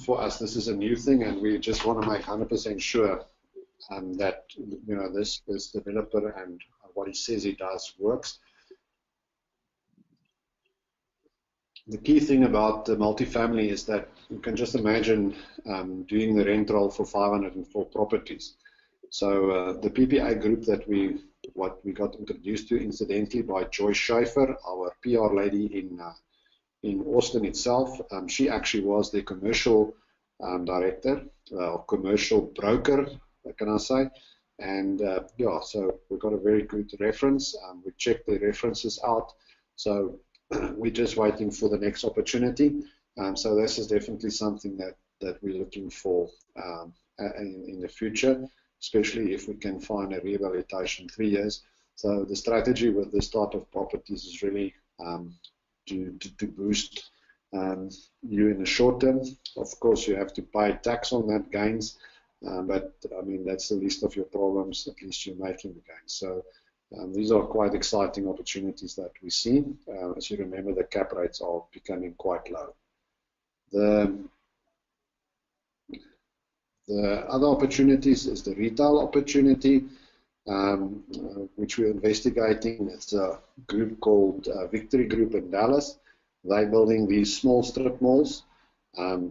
for us, this is a new thing, and we just want to make 100% sure that this developer and what he says he does works. The key thing about the multifamily is that you can just imagine doing the rent roll for 504 properties. So the PPA group that we got introduced to, incidentally, by Joyce Schaefer, our PR lady in Austin itself. She actually was the commercial director, or commercial broker, can I say. And yeah, so we got a very good reference. We checked the references out. So we're just waiting for the next opportunity. So this is definitely something that we're looking for in the future, especially if we can find a rehabilitation 3 years. So the strategy with this type of properties is really to boost you in the short term. Of course, you have to pay tax on that gains, but I mean, that's the least of your problems. At least you're making the gains. So these are quite exciting opportunities that we see. As you remember, the cap rates are becoming quite low. The other opportunities is the retail opportunity, which we're investigating. It's a group called Victory Group in Dallas. They're building these small strip malls. Yeah,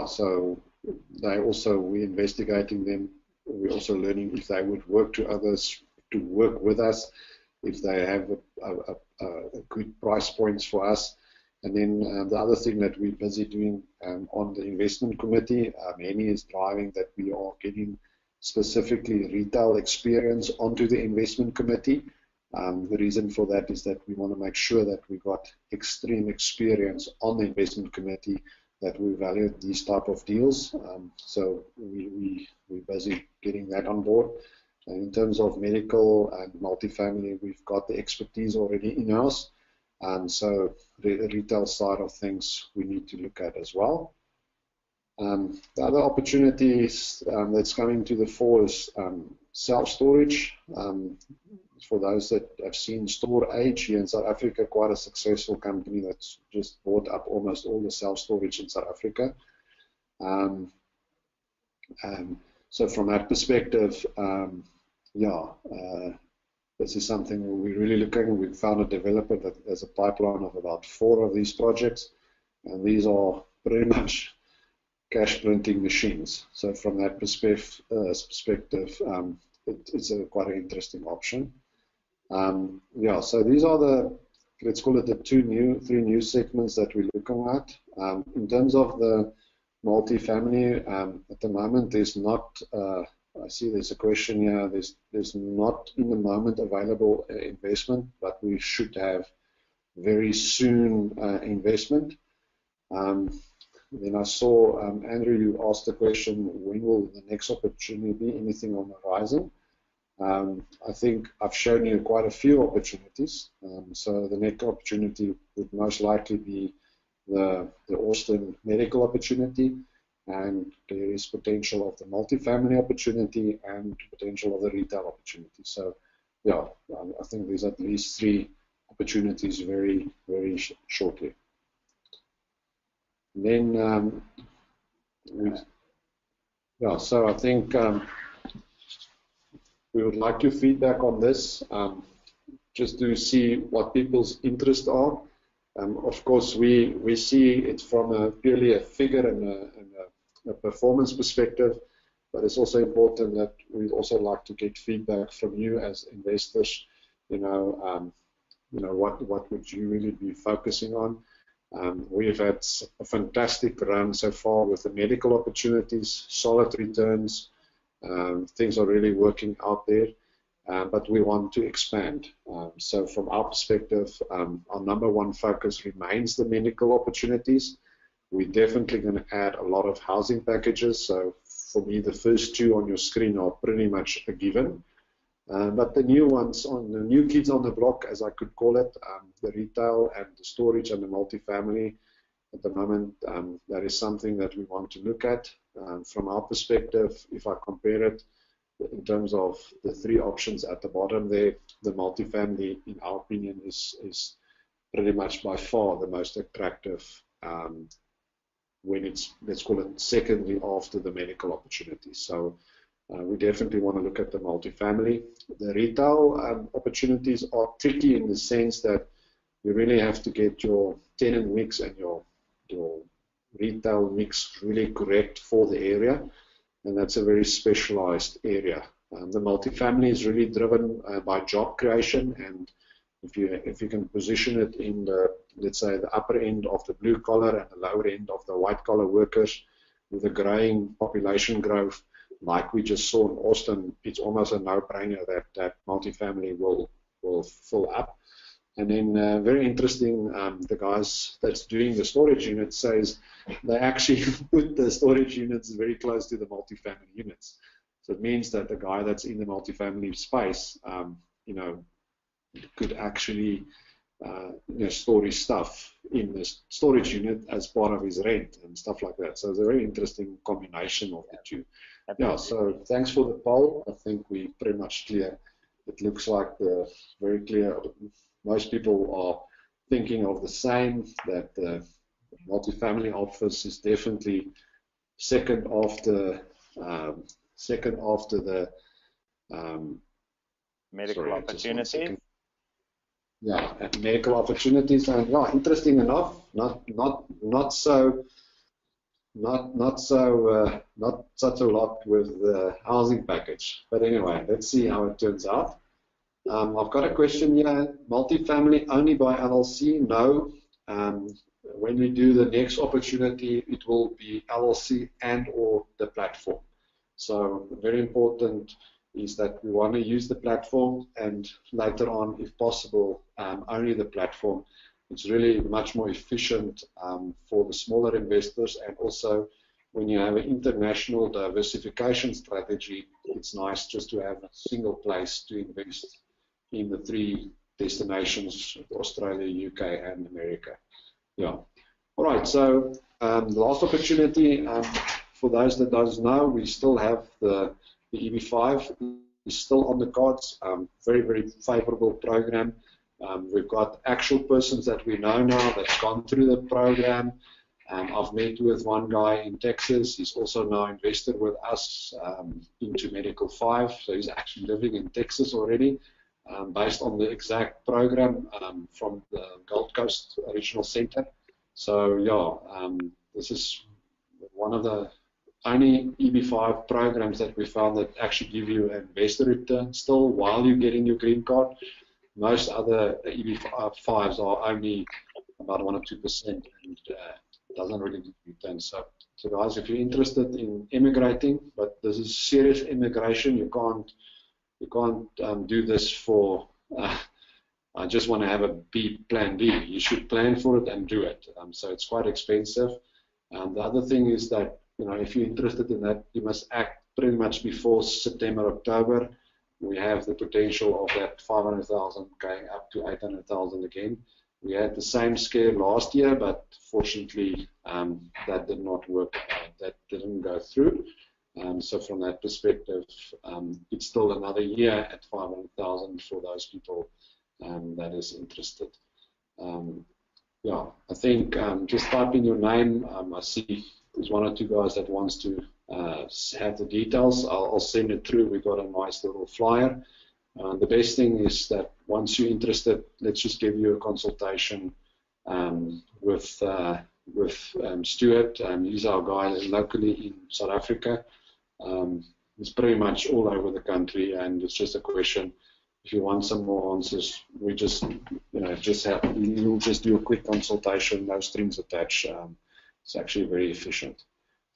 so we're investigating them. We're also learning if they would work to work with us, if they have a good price points for us. And then the other thing that we're busy doing on the investment committee, Henny is driving that we are getting specifically retail experience onto the investment committee. The reason for that is that we want to make sure that we got extreme experience on the investment committee, that we value these type of deals. So we're busy getting that on board. And in terms of medical and multifamily, we've got the expertise already in-house. So the retail side of things we need to look at as well. The other opportunities that's coming to the fore is self-storage. For those that have seen StoreAge here in South Africa, quite a successful company that's just bought up almost all the self-storage in South Africa. So from that perspective, this is something we're really looking. We found a developer that has a pipeline of about 4 of these projects, and these are pretty much cash printing machines. So from that perspective, it's quite an interesting option. So these are the, let's call it the 3 new segments that we're looking at. In terms of the multifamily, at the moment there's not, I see there's a question here, there's not in the moment available investment, but we should have very soon investment. Then I saw, Andrew, you asked the question, when will the next opportunity be? Anything on the horizon? I think I've shown you quite a few opportunities. So the next opportunity would most likely be the Austin medical opportunity, and there is potential of the multifamily opportunity and potential of the retail opportunity. So yeah, I think there's at least 3 opportunities very, very shortly. And then, so I think we would like your feedback on this, just to see what people's interests are. Of course, we see it from purely a figure and a performance perspective, but it's also important that we'd also like to get feedback from you as investors. What would you really be focusing on? We've had a fantastic run so far with the medical opportunities, solid returns. Things are really working out there, but we want to expand. So from our perspective, our number 1 focus remains the medical opportunities. We're definitely going to add a lot of housing packages. So for me, the first 2 on your screen are pretty much a given. But the new ones, the new kids on the block, as I could call it, the retail and the storage and the multifamily, at the moment, that is something that we want to look at. From our perspective, if I compare it in terms of the three options at the bottom there, the multifamily, in our opinion, is pretty much by far the most attractive when it's, let's call it, secondly after the medical opportunities. So we definitely want to look at the multifamily. The retail opportunities are tricky in the sense that you really have to get your tenant mix and your retail mix really correct for the area, and that's a very specialized area. The multifamily is really driven by job creation, and if you can position it in the, let's say, the upper end of the blue collar and the lower end of the white collar workers with a growing population growth like we just saw in Austin, it's almost a no-brainer that multifamily will fill up. And then very interesting, the guys that's doing the storage units says they actually put the storage units very close to the multifamily units. So it means that the guy that's in the multifamily space, you know, could actually store his stuff in the storage unit as part of his rent and stuff like that. So it's a very interesting combination of the two. Yeah, so thanks for the poll. I think we pretty much clear. It looks like very clear. Most people are thinking of the same, that the multifamily office is definitely second after the medical opportunities. Yeah, medical opportunities, and yeah, interesting enough, not such a lot with the housing package. But anyway, let's see how it turns out. I've got a question here. Multifamily only by LLC? No. When we do the next opportunity, it will be LLC and or the platform. So very important is that we want to use the platform, and later on, if possible, only the platform. It's really much more efficient for the smaller investors, and also when you have an international diversification strategy, it's nice just to have a single place to invest in the three destinations: Australia, UK, and America. Yeah. All right. So the last opportunity, for those that don't know, we still have the EB5 is still on the cards. Very, very favorable program. We've got actual persons that we know now that's gone through the program. I've met with one guy in Texas. He's also now invested with us into Medical 5. So he's actually living in Texas already, based on the exact program from the Gold Coast Regional Center. So yeah, this is one of the only EB5 programs that we found that actually give you an investor return still while you're getting your green card. Most other EB5s are only about 1 or 2%, and doesn't really give returns. So guys, if you're interested in immigrating, but this is serious immigration, you can't do this for I just want to have a plan B. You should plan for it and do it. So it's quite expensive. The other thing is that, you know, if you're interested in that, you must act pretty much before September, October. We have the potential of that 500,000 going up to 800,000 again. We had the same scare last year, but fortunately that did not work. That didn't go through. So from that perspective, it's still another year at 500,000 for those people that is interested. Yeah, I think just type in your name. I see there's 1 or 2 guys that wants to have the details. I'll send it through. We got a nice little flyer. The best thing is that once you're interested, let's just give you a consultation with Stuart. He's our guy locally in South Africa. He's pretty much all over the country, and it's just a question. If you want some more answers, we just, you'll just do a quick consultation, no strings attached. It's actually very efficient.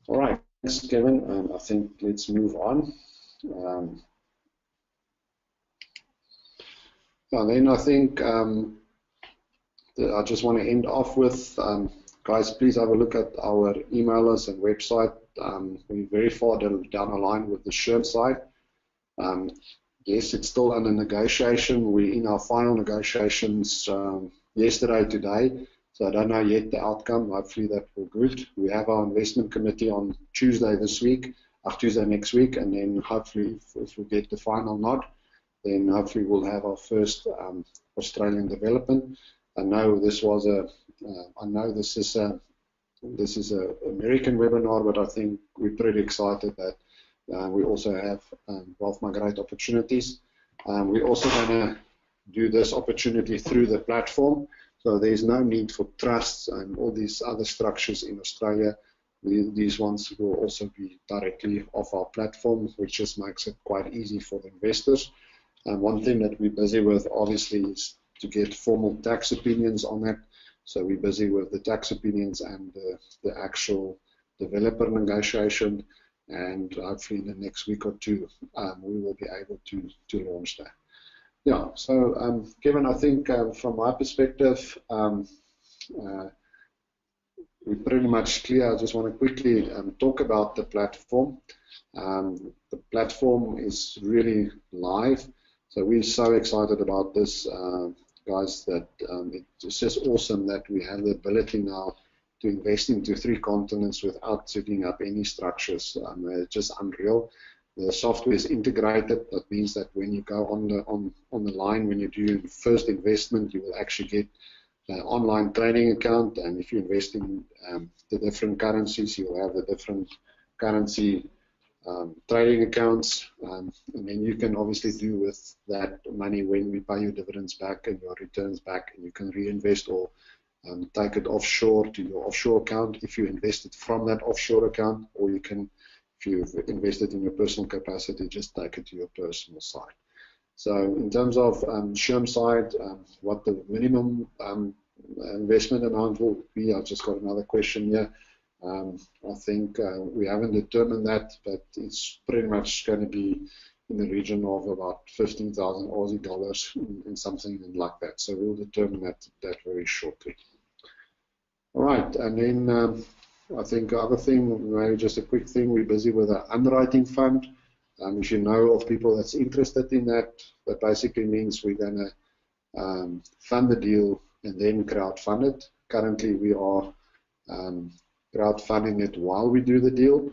All right, thanks, Kevin. I think let's move on. And then I think I just want to end off with, guys, please have a look at our emailers and website. We're very far down the line with the SHRM side. Yes, it's still under negotiation. We're in our final negotiations yesterday, today. So I don't know yet the outcome. Hopefully that will be good. We have our investment committee on Tuesday this week, Tuesday next week, and then hopefully if we get the final nod, then hopefully we'll have our first Australian development. I know this was this is a American webinar, but I think we're pretty excited that we also have Wealth Migrate opportunities. We're also going to do this opportunity through the platform, so there's no need for trusts and all these other structures in Australia. These ones will also be directly off our platform, which just makes it quite easy for the investors. And one thing that we're busy with, obviously, is to get formal tax opinions on that. So we're busy with the tax opinions and the actual developer negotiation, and hopefully in the next week or two, we will be able to launch that. Yeah, so Kevin, I think from my perspective, we're pretty much clear. I just want to quickly talk about the platform. The platform is really live, so we're so excited about this, guys, that it's just awesome that we have the ability now to invest into 3 continents without setting up any structures. It's just unreal. The software is integrated. That means that when you go on the line, when you do your first investment, you will actually get an online trading account, and if you invest in the different currencies, you'll have the different currency trading accounts, and then you can obviously do with that money when we pay your dividends back and your returns back, and you can reinvest or take it offshore to your offshore account if you invested from that offshore account, or you can, if you've invested in your personal capacity, just take it to your personal side. So in terms of Sherm side, what the minimum investment amount will be, I've just got another question here. I think we haven't determined that, but it's pretty much going to be in the region of about 15,000 Aussie dollars and something like that. So we'll determine that very shortly. All right, and then I think the other thing, maybe just a quick thing, we're busy with an underwriting fund. If you know of people that's interested in that, that basically means we're going to fund the deal and then crowdfund it. Currently, we are crowdfunding it while we do the deal.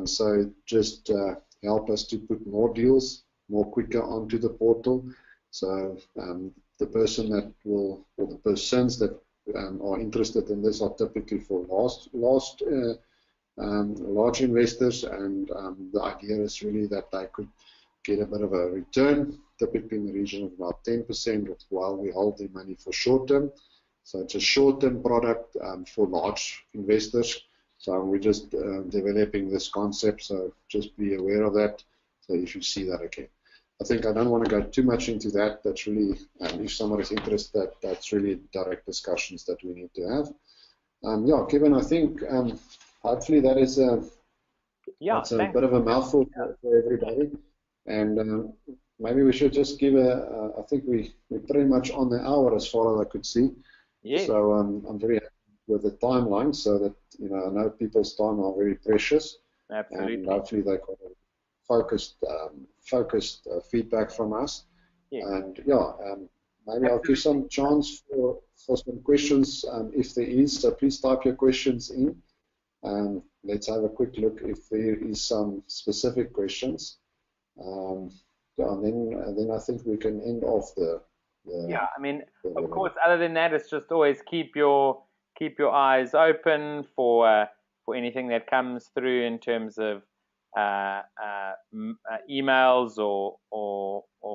So just help us to put more deals more quicker onto the portal. So the person that will, or the persons that are interested in this are typically for large investors, and the idea is really that they could get a bit of a return, typically in the region of about 10% while we hold the money for short term. So it's a short-term product for large investors. So we're just developing this concept, so just be aware of that. So if you see that again. I think I don't want to go too much into that. That's really, if somebody's interested, that's really direct discussions that we need to have. Yeah, Kevin, I think hopefully that is that's a bit of a mouthful for everybody. And maybe we should just give I think we're pretty much on the hour as far as I could see. Yes. So I'm very happy with the timeline, so that I know people's time are very precious. Absolutely. And hopefully they got focused feedback from us. Yeah. And yeah, maybe I'll give some chance for some questions if there is. So please type your questions in. Let's have a quick look if there is some specific questions. Yeah, and then I think we can end off yeah, I mean, of course, other than that, it's just always keep your eyes open for anything that comes through in terms of emails or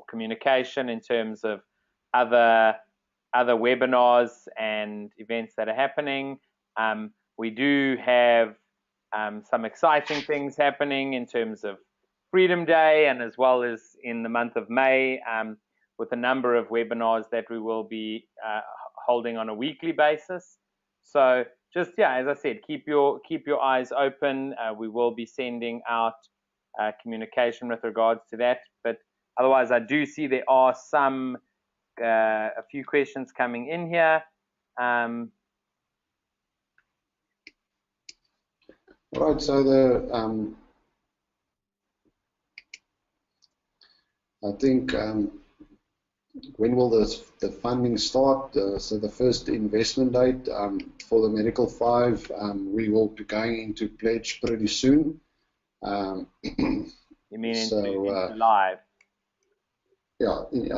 communication in terms of other webinars and events that are happening. We do have some exciting things happening in terms of Freedom Day, and as well as in the month of May, with a number of webinars that we will be holding on a weekly basis. So just, yeah, as I said, keep your eyes open. We will be sending out communication with regards to that. But otherwise, I do see there are a few questions coming in here. All right, so I think when will the funding start? So the first investment date for the Medical 5, we will be going into pledge pretty soon. You mean so, into live?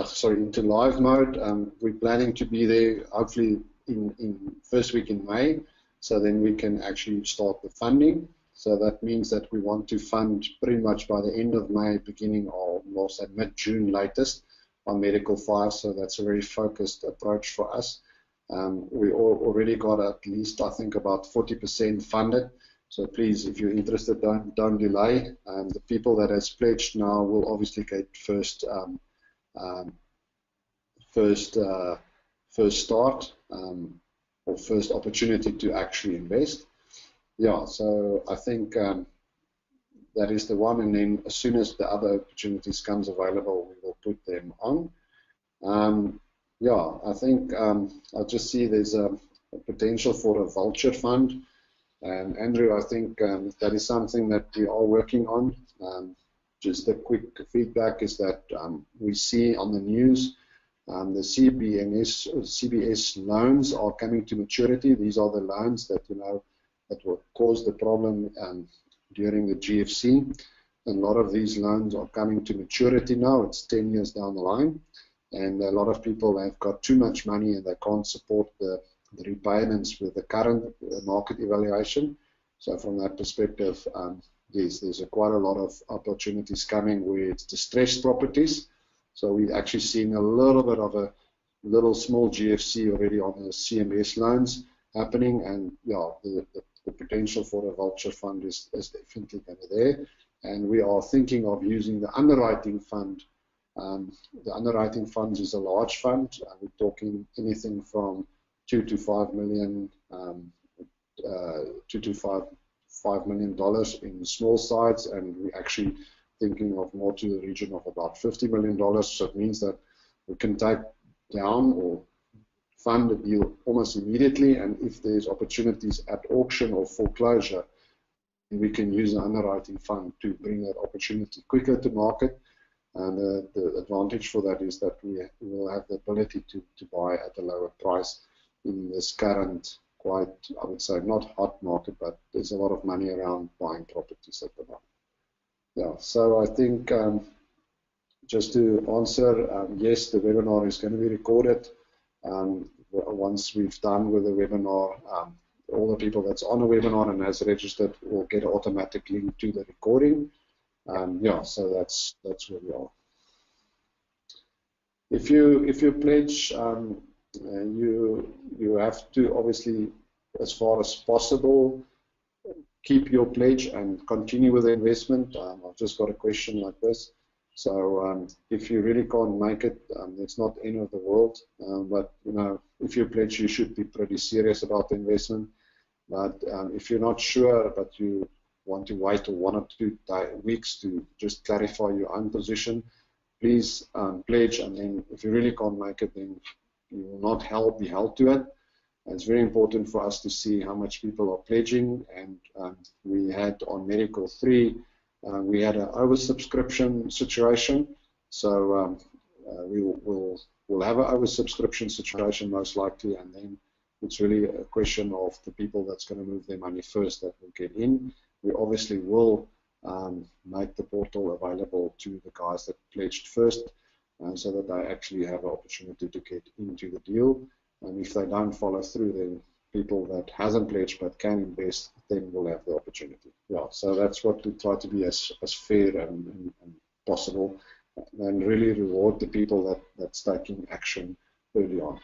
Sorry, into live mode. We're planning to be there hopefully in first week in May, so then we can actually start the funding. So that means that we want to fund pretty much by the end of May, beginning of, we'll say mid-June latest, on Medical 5, so that's a very focused approach for us. We already got at least, I think, about 40% funded. So please, if you're interested, don't delay. The people that has pledged now will obviously get first start or first opportunity to actually invest. Yeah, so I think that is the one, and then as soon as the other opportunities comes available, we will put them on. I think I just see there's a potential for a vulture fund. And Andrew, I think that is something that we are working on. Just a quick feedback is that we see on the news the CBS loans are coming to maturity. These are the loans that that will cause the problem during the GFC. A lot of these loans are coming to maturity now. It's 10 years down the line, and a lot of people have got too much money and they can't support the repayments with the current market evaluation. So from that perspective, there's quite a lot of opportunities coming with distressed properties. So we've actually seen a little bit of a little small GFC already on the CMS loans happening, and the potential for a vulture fund is definitely going to be there. And we are thinking of using the underwriting fund. The underwriting fund is a large fund. We're talking anything from $2 to $5 million, $2 to $5 million in small sides, and we're actually thinking of more to the region of about $50 million. So it means that we can take down or fund a deal almost immediately, and if there's opportunities at auction or foreclosure, we can use the underwriting fund to bring that opportunity quicker to market. And the advantage for that is that we will have the ability to buy at a lower price in this current, quite, I would say, not hot market, but there's a lot of money around buying properties at the moment. Yeah, so I think just to answer, yes, the webinar is going to be recorded. Once we've done with the webinar, all the people that's on the webinar and has registered will get an automatic link to the recording. So that's where we are. If you pledge, you have to obviously, as far as possible, keep your pledge and continue with the investment. I've just got a question like this. So if you really can't make it, it's not the end of the world. But if you pledge, you should be pretty serious about the investment. But if you're not sure, but you want to wait 1 or 2 weeks to just clarify your own position, please pledge. And then if you really can't make it, then you will not be held to it. And it's very important for us to see how much people are pledging. And we had on Medical 3, we had an oversubscription situation. So we'll have an oversubscription situation most likely, and then it's really a question of the people that's going to move their money first that will get in. We obviously will make the portal available to the guys that pledged first, so that they actually have an opportunity to get into the deal. And if they don't follow through, then people that hasn't pledged but can invest, then will have the opportunity. Yeah, so that's what we try to be as fair and possible, and really reward the people that's taking action early on.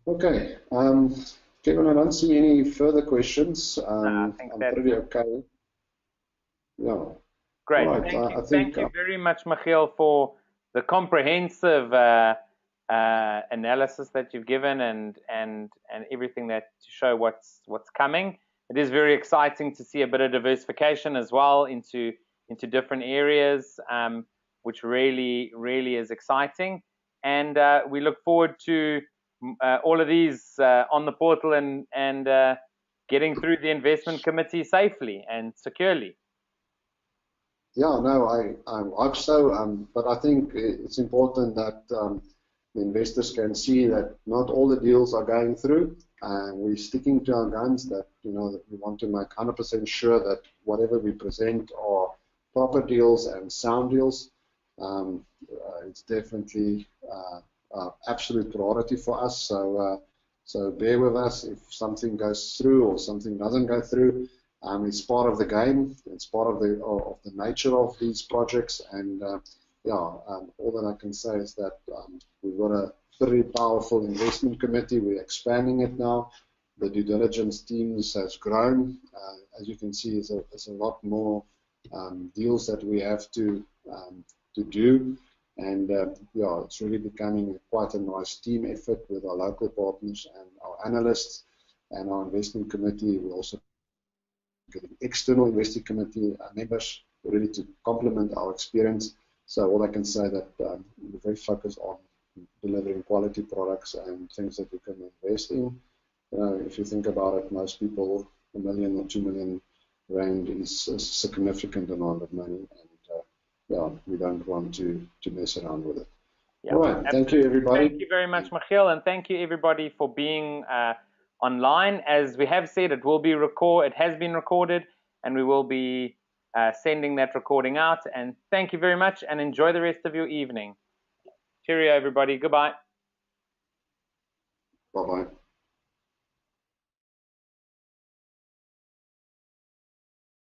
Okay, Kevin, I don't see any further questions. I think I'm pretty okay. Yeah. Great. Right. Thank you very much, Michiel, for the comprehensive analysis that you've given and everything that to show what's coming. It is very exciting to see a bit of diversification as well into different areas, which really is exciting. And we look forward to all of these on the portal and getting through the investment committee safely and securely. Yeah, no, I hope so. But I think it's important that the investors can see that not all the deals are going through, and we're sticking to our guns. That that we want to make 100% sure that whatever we present are proper deals and sound deals. It's definitely absolute priority for us. So bear with us if something goes through or something doesn't go through. It's part of the game. It's part of the nature of these projects. And all that I can say is that we've got a very powerful investment committee. We're expanding it now. The due diligence teams has grown. As you can see, it's a lot more deals that we have to do. And it's really becoming quite a nice team effort with our local partners and our analysts and our investment committee. We also getting external investing committee members ready to complement our experience. So all I can say that we're very focused on delivering quality products and things that we can invest in. If you think about it, most people, 1 million or 2 million rand is a significant amount of money, and we don't want to mess around with it. Yeah, all right, absolutely. Thank you, everybody. Thank you very much, Michiel, and thank you everybody for being online. As we have said, it has been recorded, and we will be sending that recording out. And thank you very much, and enjoy the rest of your evening. Cheerio, everybody. Goodbye. Bye-bye.